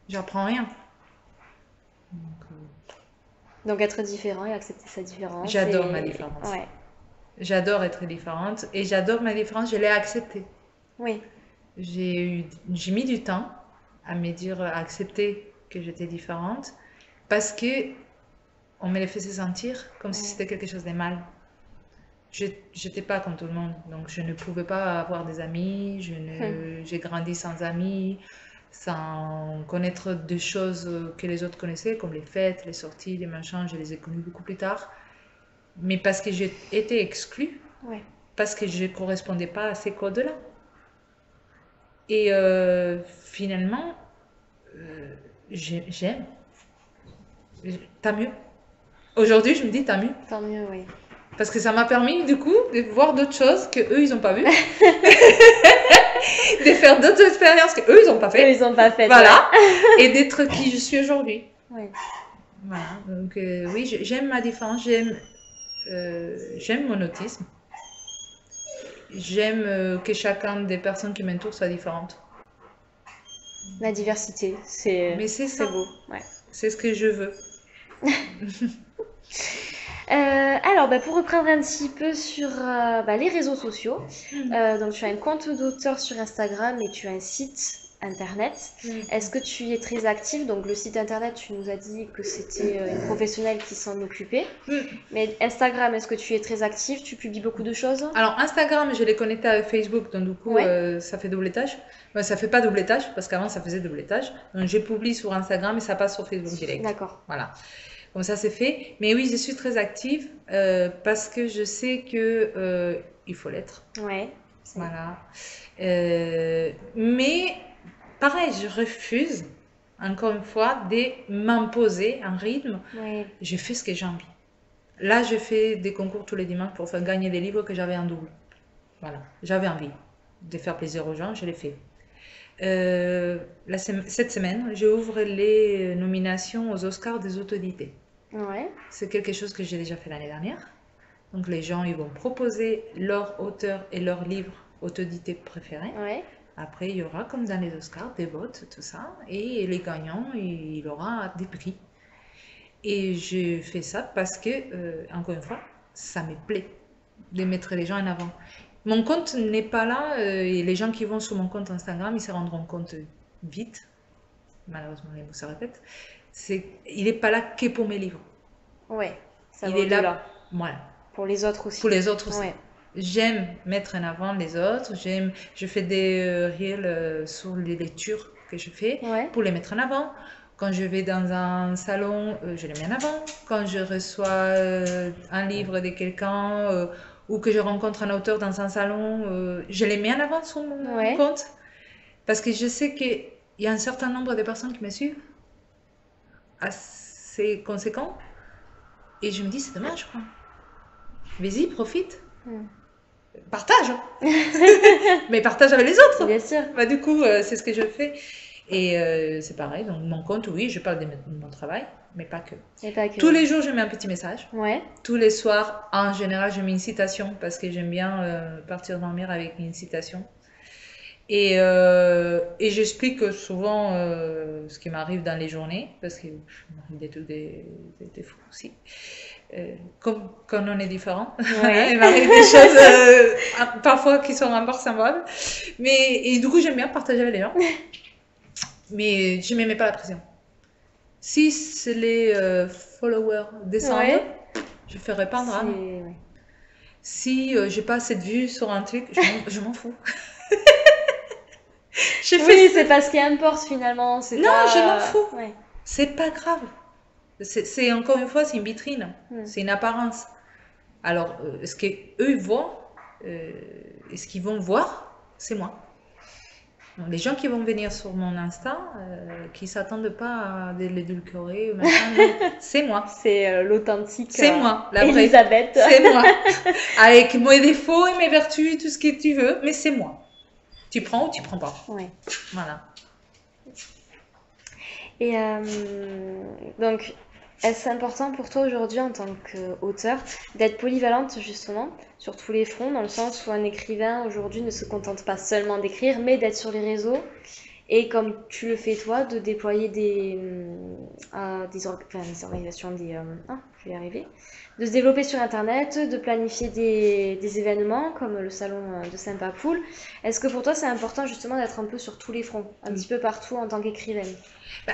J'apprends rien. Donc être différent et accepter sa différence. J'adore ma différence. Ouais. J'adore être différente et j'adore ma différence, je l'ai acceptée. Oui. J'ai mis du temps à me dire, à accepter que j'étais différente parce que on me les faisait sentir comme si c'était quelque chose de mal. Je n'étais pas comme tout le monde, donc je ne pouvais pas avoir des amis, j'ai grandi sans amis, sans connaître des choses que les autres connaissaient, comme les fêtes, les sorties, les machins, je les ai connues beaucoup plus tard. Mais parce que j'ai été exclue, parce que je ne correspondais pas à ces codes-là. Et finalement, j'aime. Tant mieux. Aujourd'hui, je me dis tant mieux. Tant mieux, oui. Parce que ça m'a permis, du coup, de voir d'autres choses qu'eux, ils n'ont pas vues. De faire d'autres expériences qu'eux, ils n'ont pas fait. Eux, ils n'ont pas fait. Voilà. Et d'être qui je suis aujourd'hui. Oui. Voilà. Donc, oui, j'aime ma différence. J'aime mon autisme. J'aime que chacun des personnes qui m'entourent soit différente. La diversité, Mais c'est beau. Ouais. C'est ce que je veux. Alors, pour reprendre un petit peu sur les réseaux sociaux, donc tu as un compte d'auteur sur Instagram et tu as un site internet. Est-ce que tu y es très active? Donc le site internet, tu nous as dit que c'était une professionnelle qui s'en occupait. Mais Instagram, est-ce que tu es très active? Tu publies beaucoup de choses? Alors Instagram, je l'ai connecté avec Facebook, donc du coup ça fait double étage. Ça fait pas double étage parce qu'avant ça faisait double étage. Donc je publie sur Instagram et ça passe sur Facebook direct. D'accord. Voilà. Comme ça c'est fait. Mais oui, je suis très active parce que je sais que il faut l'être. Ouais. Voilà. Mais pareil, je refuse encore une fois de m'imposer un rythme. Ouais. Je fais ce que j'ai envie. Là, je fais des concours tous les dimanches pour faire gagner des livres que j'avais en double. Voilà. J'avais envie de faire plaisir aux gens, je l'ai fait. Cette semaine, j'ouvre les nominations aux Oscars des autodidactes. Ouais. C'est quelque chose que j'ai déjà fait l'année dernière. Donc les gens, ils vont proposer leur auteur et leur livre autodidacte préféré. Ouais. Après, il y aura, comme dans les Oscars, des votes, tout ça. Et les gagnants, il aura des prix. Et je fais ça parce que, encore une fois, ça me plaît de mettre les gens en avant. Mon compte n'est pas là et les gens qui vont sur mon compte Instagram, ils se rendront compte vite. Malheureusement, les mots se répètent. Il n'est pas là que pour mes livres. Ouais, ça il va est là. au-delà. Voilà. Pour les autres aussi. Pour les autres aussi. Ouais. J'aime mettre en avant les autres. Je fais des reels sur les lectures que je fais pour les mettre en avant. Quand je vais dans un salon, je les mets en avant. Quand je reçois un livre de quelqu'un ou que je rencontre un auteur dans un salon, je les mets en avant sur mon compte. Parce que je sais qu'il y a un certain nombre de personnes qui me suivent, assez conséquent. Et je me dis, c'est dommage, quoi. Vas-y, profite. Partage. Mais partage avec les autres. Bien sûr. Du coup, c'est ce que je fais. Et c'est pareil, donc mon compte, oui, je parle de mon travail, mais pas que. Tous les jours, je mets un petit message. Ouais. Tous les soirs, en général, je mets une citation parce que j'aime bien partir dormir avec une citation. Et j'explique souvent ce qui m'arrive dans les journées, parce que je m'arrive des fous aussi. Comme quand on est différent, il m'arrive des choses parfois qui sont invraisemblables. Et du coup, j'aime bien partager avec les gens. Mais je ne me mets pas la pression. Si les followers descendent, je ferai pas un drame. Si j'ai pas assez de vues sur un truc, je m'en fous. C'est pas ce qui importe finalement. Non, je m'en fous. C'est pas grave. C'est encore une fois, c'est une vitrine. C'est une apparence. Alors, ce qu'eux voient, et ce qu'ils vont voir, c'est moi. Les gens qui vont venir sur mon Insta, qui s'attendent pas à l'édulcorer, machin, non, c'est moi. C'est l'authentique. C'est moi, la vraie. Elisabeth. C'est moi. Avec mes défauts et mes vertus, tout ce que tu veux, mais c'est moi. Tu prends ou tu prends pas. Ouais. Voilà. Et donc, est-ce important pour toi aujourd'hui en tant qu'auteur d'être polyvalente justement sur tous les fronts, dans le sens où un écrivain aujourd'hui ne se contente pas seulement d'écrire, mais d'être sur les réseaux et comme tu le fais toi, de déployer des organisations, je vais y arriver, de se développer sur Internet, de planifier des événements comme le salon de Saint-Papoul. Est-ce que pour toi c'est important justement d'être un peu sur tous les fronts, un petit peu partout en tant qu'écrivaine?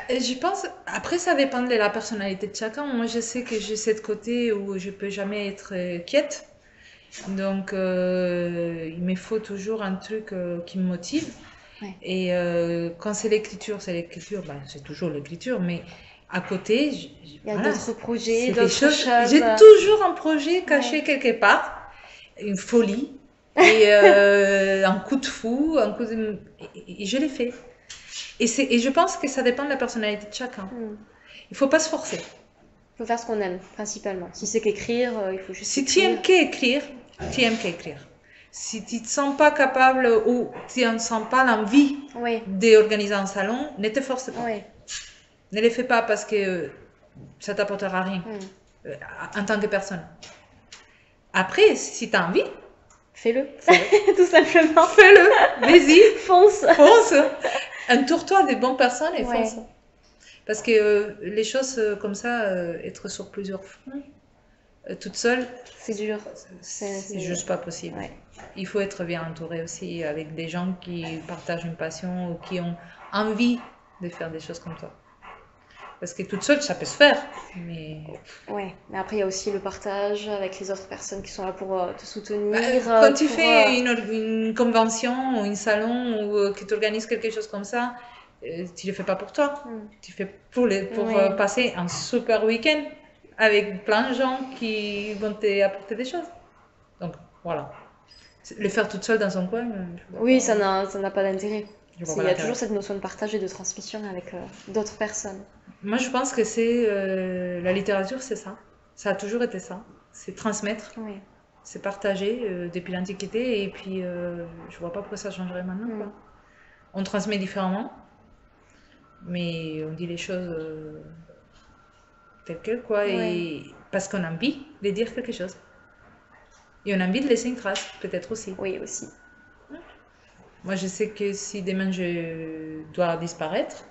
Je pense, après ça dépend de la personnalité de chacun. Moi je sais que j'ai cette côté où je peux jamais être quiète. Donc il me faut toujours un truc qui me motive. Ouais. Et quand c'est l'écriture, c'est toujours l'écriture, mais à côté, Il y a voilà, d'autres projets, c'est des d'autres choses. choses. J'ai toujours un projet caché quelque part, une folie, et un coup de fou, et je l'ai fait. Et je pense que ça dépend de la personnalité de chacun. Il faut pas se forcer. Il faut faire ce qu'on aime, principalement. Si c'est qu'écrire, il faut juste Si tu écrire. aimes qu'écrire, tu aimes qu'écrire. Si tu ne te sens pas capable ou tu ne sens pas l'envie Oui, d'organiser un salon, ne te force pas. oui. Ne les fais pas parce que ça t'apportera rien en tant que personne. Après, si tu as envie, Fais-le, tout simplement. fais-le, vas-y, Fonce. fonce. Entoure-toi des bonnes personnes et Ouais. fonce. Parce que les choses comme ça, être sur plusieurs fronts, toute seule, C'est dur. c'est juste pas possible. Ouais. Il faut être bien entouré aussi avec des gens qui partagent une passion ou qui ont envie de faire des choses comme toi. Parce que toute seule, ça peut se faire, mais Ouais, mais après il y a aussi le partage avec les autres personnes qui sont là pour te soutenir. quand tu pour, fais une convention ou un salon ou que tu organises quelque chose comme ça, tu le fais pas pour toi. Tu fais pour Ouais. passer un super week-end avec plein de gens qui vont t'apporter des choses. Donc voilà. Le faire toute seule dans son coin, je vois Oui, pas- ça n'a pas d'intérêt. je vois Il pas y a l'intérêt. toujours cette notion de partage et de transmission avec d'autres personnes. Moi, je pense que c'est la littérature, c'est ça. Ça a toujours été ça. C'est transmettre, Oui. c'est partager depuis l'Antiquité. Et puis, je vois pas pourquoi ça changerait maintenant. Quoi. On transmet différemment, mais on dit les choses telles quelles, quoi. Et parce qu'on a envie de dire quelque chose. Et on a envie de laisser une trace, peut-être aussi. Oui, aussi. Moi, je sais que si demain je dois disparaître,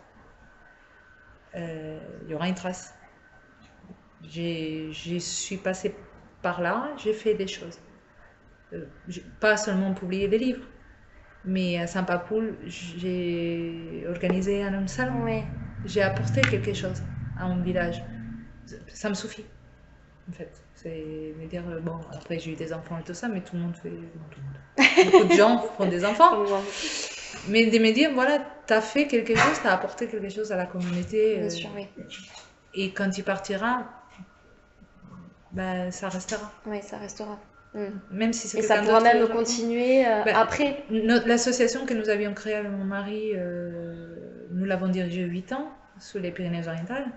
il y aura une trace. Je suis passée par là, j'ai fait des choses. Pas seulement publier des livres, mais à Saint-Papoul, j'ai organisé un salon. Oui. J'ai apporté quelque chose à mon village. Ça me suffit, en fait. C'est me dire, bon, après j'ai eu des enfants et tout ça, mais tout le monde fait... tout le monde. Beaucoup de gens font des enfants. Mais de me dire, voilà, tu as fait quelque chose, tu as apporté quelque chose à la communauté. Bien sûr, oui. Et quand tu partiras, ben, ça restera. Oui, ça restera. Même si c'est Et ça quelqu'un pourra d'autre même qui- continuer après. L'association que nous avions créée avec mon mari, nous l'avons dirigée 8 ans, sous les Pyrénées-Orientales.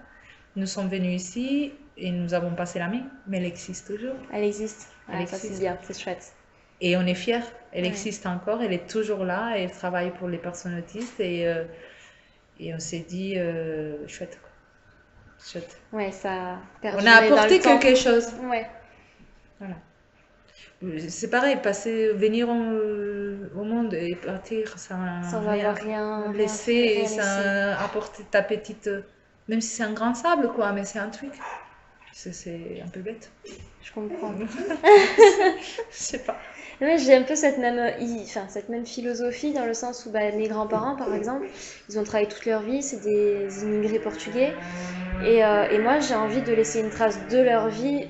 Nous sommes venus ici et nous avons passé la main, mais elle existe toujours. Elle existe. Elle Ça, c'est existe. bien, c'est chouette. Et on est fiers, elle Ouais. existe encore, elle est toujours là, elle travaille pour les personnes autistes et on s'est dit, chouette, quoi. Chouette. Ouais, ça On a perdurer dans apporté le temps. quelque chose. Ouais. Voilà. C'est pareil, venir au monde et partir Sans avoir rien laisser, rien ça apporter ta petite, même si c'est un grand sable, quoi, mais c'est un truc. C'est un peu bête. Je comprends. Je sais pas. Ouais, j'ai un peu cette même philosophie dans le sens où mes grands-parents, par exemple, ils ont travaillé toute leur vie, c'est des immigrés portugais. Et moi, j'ai envie de laisser une trace de leur vie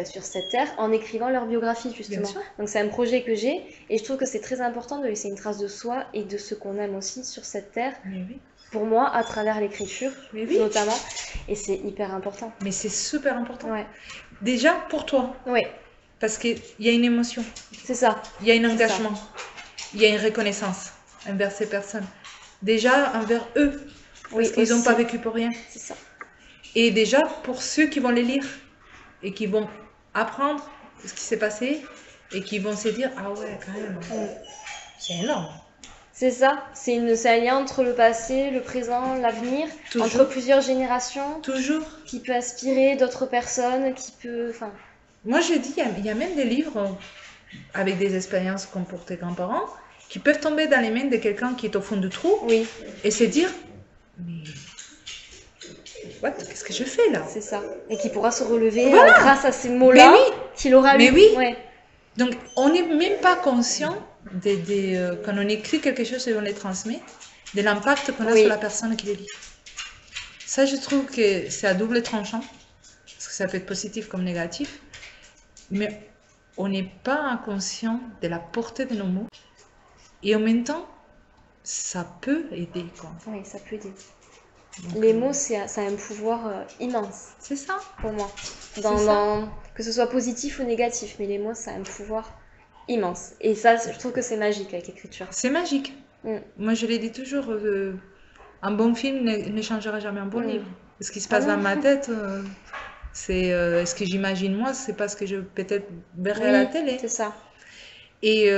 sur cette terre en écrivant leur biographie, justement. Bien sûr. Donc c'est un projet que j'ai et je trouve que c'est très important de laisser une trace de soi et de ce qu'on aime aussi sur cette terre, Mais oui. pour moi, à travers l'écriture, Mais oui. notamment. Et c'est hyper important. Mais c'est super important. Ouais. Déjà pour toi, Ouais, parce qu'il y a une émotion, c'est ça. il y a un C'est ça. engagement, il y a une reconnaissance. envers ces personnes. Déjà envers eux, Oui, parce qu'ils n'ont aussi. pas vécu pour rien. C'est ça. Et déjà pour ceux qui vont les lire et qui vont apprendre ce qui s'est passé et qui vont se dire ah ouais quand même, c'est énorme. C'est ça. C'est un lien entre le passé, le présent, l'avenir, Toujours. entre plusieurs générations, Toujours. qui peut inspirer d'autres personnes, qui peut... Enfin, Moi je dis, il y a même des livres avec des expériences qu'ont pour tes grands-parents qui peuvent tomber dans les mains de quelqu'un qui est au fond du trou oui, et se dire mais what, qu'est-ce que je fais là? c'est ça. Et qui pourra se relever Voilà. grâce à ces mots-là Mais oui. qu'il aura Mais lu. oui. Ouais. Donc, on n'est même pas conscient, quand on écrit quelque chose et on les transmet, de l'impact qu'on a Oui. sur la personne qui les lit. Ça, je trouve que c'est à double tranchant, parce que ça peut être positif comme négatif, mais on n'est pas conscient de la portée de nos mots. Et en même temps, ça peut aider, quoi. Oui, ça peut aider. Donc, Les mots, ça a un pouvoir immense c'est ça. pour moi. C'est ça. Que ce soit positif ou négatif, mais les mots, ça a un pouvoir immense. Et ça, je trouve que c'est magique avec l'écriture. C'est magique. Mm. Moi, je l'ai dit toujours, un bon film ne changera jamais un bon livre. Ce qui se passe dans ma tête, c'est ce que j'imagine moi, c'est pas ce que je peut-être verrai à la télé. C'est ça. Et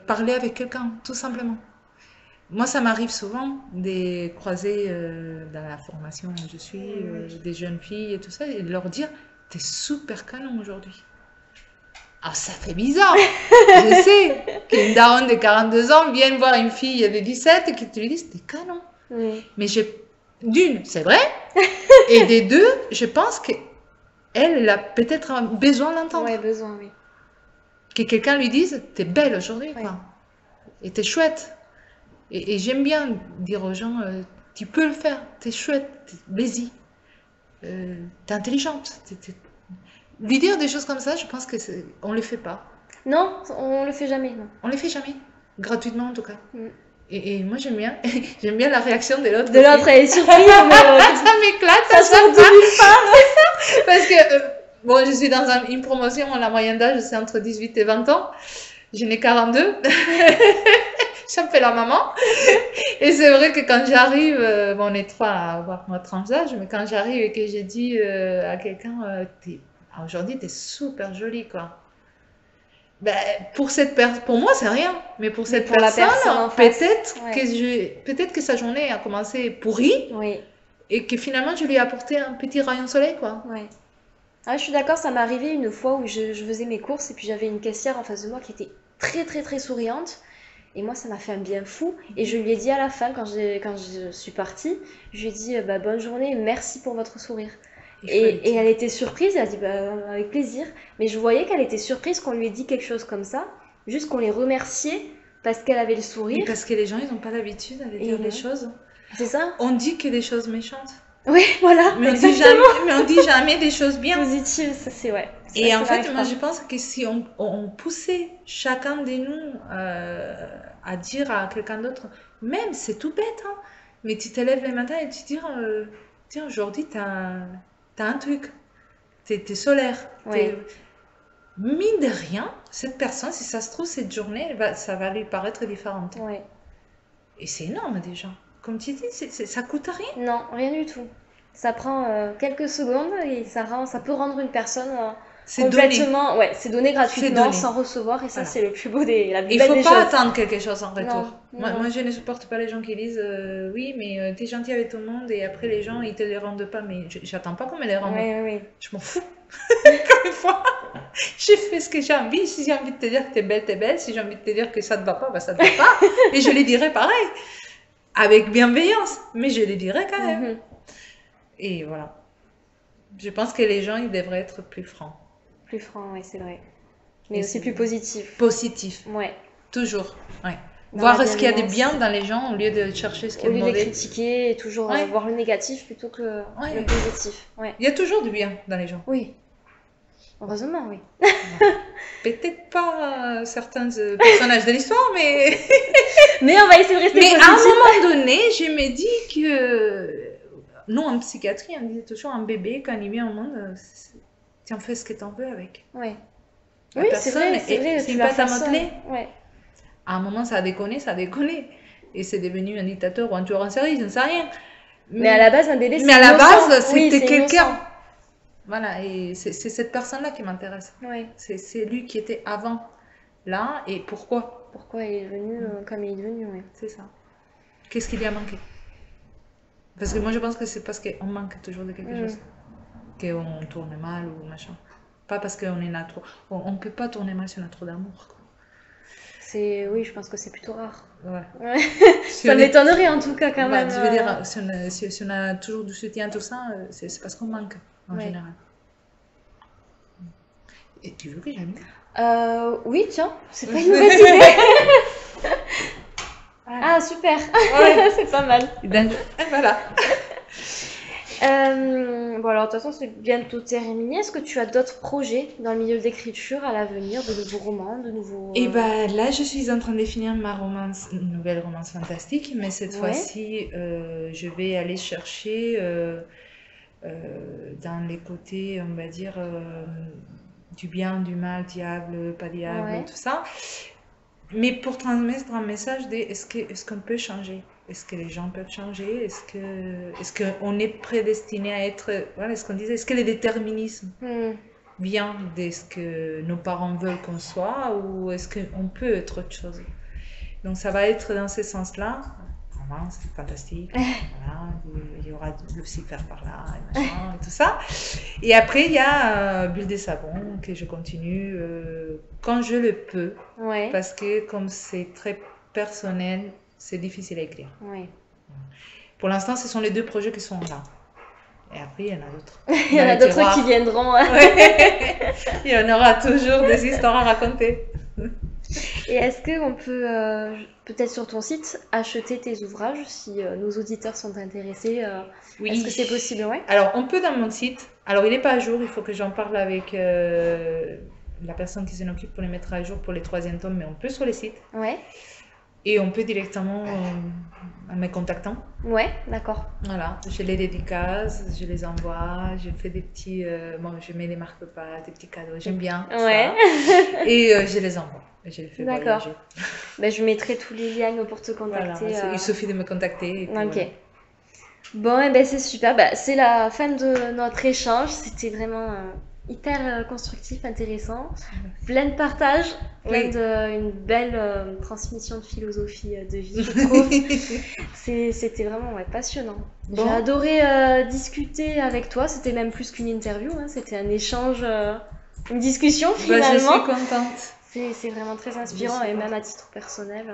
parler avec quelqu'un, tout simplement. Moi, ça m'arrive souvent de croiser dans la formation où je suis des jeunes filles et tout ça, et de leur dire t'es super canon aujourd'hui. Ah, ça fait bizarre. Je sais qu'une daronne de 42 ans vienne voir une fille de 17 et qui te lui dise t'es canon. Oui. Mais d'une, c'est vrai, et des deux, je pense qu'elle a peut-être besoin d'entendre. Ouais, besoin, oui. Que quelqu'un lui dise t'es belle aujourd'hui, Ouais. quoi. Et t'es chouette. Et j'aime bien dire aux gens tu peux le faire, t'es chouette, vas-y. T'es intelligente. Lui dire des choses comme ça, je pense qu'on ne les fait pas. Non, on le fait jamais, non. On les fait jamais. Gratuitement, en tout cas. Mm. Et moi, j'aime bien. J'aime bien la réaction de l'autre. De l'autre, elle est surprise, mais Ça m'éclate. ça sort de nulle part. Parce que, bon, je suis dans une promotion, la moyenne d'âge, c'est entre 18 et 20 ans. Je n'ai 42. Ça me fait la maman. Et c'est vrai que quand j'arrive, bon, on est trois à avoir notre tranche d'âge, mais quand j'arrive et que j'ai dit à quelqu'un, aujourd'hui, t'es super jolie, quoi. Ben, pour moi, c'est rien. Mais pour cette pour la personne, personne en face, peut-être que sa journée a commencé pourrie Oui, et que finalement, je lui ai apporté un petit rayon de soleil, quoi. ouais. Ah, je suis d'accord, ça m'est arrivé une fois où je faisais mes courses et puis j'avais une caissière en face de moi qui était très très très souriante. Et moi, ça m'a fait un bien fou. Et je lui ai dit à la fin, quand je suis partie, je lui ai dit bonne journée, merci pour votre sourire. Et elle était surprise, elle a dit avec plaisir. Mais je voyais qu'elle était surprise qu'on lui ait dit quelque chose comme ça, juste qu'on les remerciait parce qu'elle avait le Et sourire. parce que les gens, ils n'ont pas l'habitude d'aller dire des choses. C'est ça? On dit que des choses méchantes. Oui, voilà. Mais on dit jamais des choses bien. Positive, ça c'est ouais. Et Ça, en ça fait, n'arrive moi, pas. je pense que si on poussait chacun de nous à dire à quelqu'un d'autre, même c'est tout bête, hein, mais tu te lèves le matin et tu dis, tiens, aujourd'hui, t'as un truc, t'es solaire. Ouais. Mine de rien, cette personne, si ça se trouve, cette journée, ça va lui paraître différente. Ouais. Et c'est énorme déjà. Comme tu dis, ça coûte rien. Non, rien du tout. Ça prend quelques secondes et ça peut rendre une personne C'est donné. complètement. Ouais, c'est donné gratuitement donné. sans recevoir et ça Voilà. c'est le plus beau la plus Il belle faut des pas choses. attendre quelque chose en retour. Non, Moi, non. moi, je ne supporte pas les gens qui disent oui, mais t'es gentil avec tout le monde et après les gens ils te les rendent pas. Mais j'attends pas qu'on me les rende. Ouais, ouais. Je m'en fous. Encore une fois, j'ai fait ce que j'ai envie. Si j'ai envie de te dire que t'es belle, t'es belle. Si j'ai envie de te dire que ça te va pas, bah ça te va pas. Et je les dirai pareil, avec bienveillance, mais je les dirai quand même. Mhm. Et voilà. Je pense que les gens ils devraient être plus francs, Plus franc, ouais, c'est vrai. Mais Et aussi c'est plus positif. positifs, Ouais. toujours. Ouais. Dans Voir la ce qu'il y a de bienveillance. bien dans les gens au lieu de chercher ce qui Au est lieu de les mauvais. critiquer et toujours Ouais. voir le négatif plutôt que Ouais. le positif. Ouais. Il y a toujours du bien dans les gens. Oui. Heureusement, oui. Peut-être pas certains personnages de l'histoire, mais... Mais on va essayer de rester mais à positif. un moment donné, je me dis que... Nous, en psychiatrie, on disait toujours un bébé, quand il vient au monde, tu en fais ce que tu en veux avec. Ouais. La Oui, c'est personne vrai, c'est est- vrai. c'est tu une la pâte à façonnes. modeler. Ouais. À un moment, ça a déconné, ça a déconné. et c'est devenu un dictateur ou un tueur en série, je ne sais rien. Mais à la base, un bébé, c'est Mais à la innocent. base, Oui, c'était c'est quelqu'un. innocent. Voilà, et c'est cette personne-là qui m'intéresse. Ouais. C'est lui qui était avant là, et pourquoi? Pourquoi il est devenu comme il est devenu, ouais. C'est ça. Qu'est-ce qui lui a manqué? Parce que moi, je pense que c'est parce qu'on manque toujours de quelque chose. Qu'on tourne mal ou machin. Pas parce qu'on est trop. On ne peut pas tourner mal si on a trop d'amour. Oui, je pense que c'est plutôt rare. Ouais. Ouais. Si Ça on est- m'étonnerait en tout cas quand Bah, même. je veux dire, si on a toujours du soutien, tout ça, c'est parce qu'on manque en Ouais. général. Et tu veux que j'aime? Oui, tiens, c'est pas une mauvaise idée. Ah, super. Ouais. C'est pas mal. Donc, voilà. Bon, alors de toute façon, c'est bientôt terminé. Est-ce que tu as d'autres projets dans le milieu d'écriture à l'avenir, de nouveaux romans, de nouveaux... Et ben là, je suis en train de finir ma une nouvelle romance fantastique, mais cette Ouais. fois-ci, je vais aller chercher dans les côtés, on va dire, du bien, du mal, diable, pas diable, Ouais. tout ça. Mais pour transmettre un message de est-ce qu'on peut changer? Est-ce que les gens peuvent changer? Est-ce qu'on est prédestiné à être, voilà ce qu'on disait, est-ce que le déterminisme vient de ce que nos parents veulent qu'on soit ou est-ce qu'on peut être autre chose? Donc ça va être dans ce sens-là. Romance, fantastique, voilà, il y aura Lucifer par là, et machin, et tout ça. Et après, il y a Bulle de savon que je continue quand je le peux, Ouais. parce que comme c'est très personnel, c'est difficile à écrire. Ouais. Pour l'instant, ce sont les 2 projets qui sont là. Et après, il y en a d'autres. Il y en Dans a le d'autres tiroir. qui viendront. Il y en aura toujours des histoires à raconter. Et est-ce qu'on peut, peut-être sur ton site, acheter tes ouvrages si nos auditeurs sont intéressés Oui. Est-ce que c'est possible, ouais? Alors, on peut dans mon site. Alors, il n'est pas à jour. Il faut que j'en parle avec la personne qui s'en occupe pour les mettre à jour pour les 3e tomes, mais on peut sur le site. Ouais. Et on peut directement en me contactant. Ouais, d'accord. Voilà, je les dédicace, je les envoie, je fais des petits... bon, je mets des marque-pages, des petits cadeaux, j'aime bien ça. Ouais. Et je les envoie, et je les fais D'accord. voyager. Ben, je mettrai tous les liens pour te Voilà, contacter. il suffit de me contacter. Et puis Ok. voilà. Bon, et ben c'est super. Ben, c'est la fin de notre échange. C'était vraiment hyper constructif, intéressant. Plein de partage, Oui. une belle transmission de philosophie de vie, je trouve. C'était vraiment passionnant. Bon. J'ai adoré discuter avec toi. C'était même plus qu'une interview, hein. C'était un échange, une discussion Bah, je finalement. suis contente. C'est vraiment très inspirant et même à titre personnel,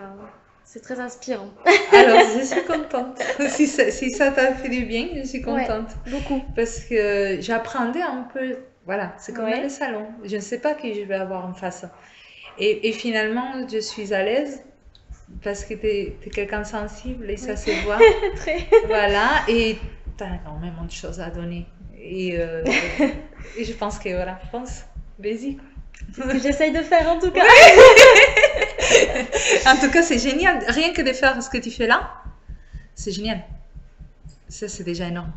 c'est très inspirant. Alors, je suis contente. Si ça t'a fait du bien, je suis contente. Beaucoup. Parce que j'apprenais un peu, voilà, c'est comme Ouais. dans le salon. Je ne sais pas qui je vais avoir en face. Et finalement, je suis à l'aise parce que tu es quelqu'un de sensible et ça se voit. Très. Voilà, et tu as énormément de choses à donner. Et je pense que, voilà, vas-y. C'est ce que j'essaye de faire en tout cas. En tout cas, c'est génial. Rien que de faire ce que tu fais là, c'est génial. Ça, c'est déjà énorme.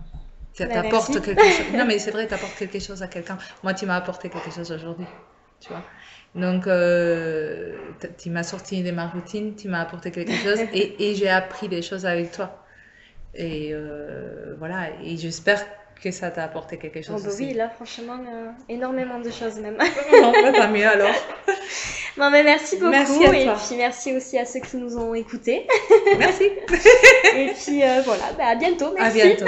Ça Bah, t'apporte merci. quelque chose. Non, mais c'est vrai, t'apportes quelque chose à quelqu'un. Moi, tu m'as apporté quelque chose aujourd'hui. Tu vois. Donc, tu m'as sorti de ma routine, tu m'as apporté quelque chose et j'ai appris des choses avec toi. Et voilà. Et j'espère que ça t'a apporté quelque chose Oh, bah aussi. oui, là franchement, énormément de choses même. Non, bah, tant mieux alors. Bon, mais merci beaucoup. Merci à et toi. puis merci aussi à ceux qui nous ont écoutés. Merci. Et puis voilà, bah, à bientôt. À Merci. bientôt.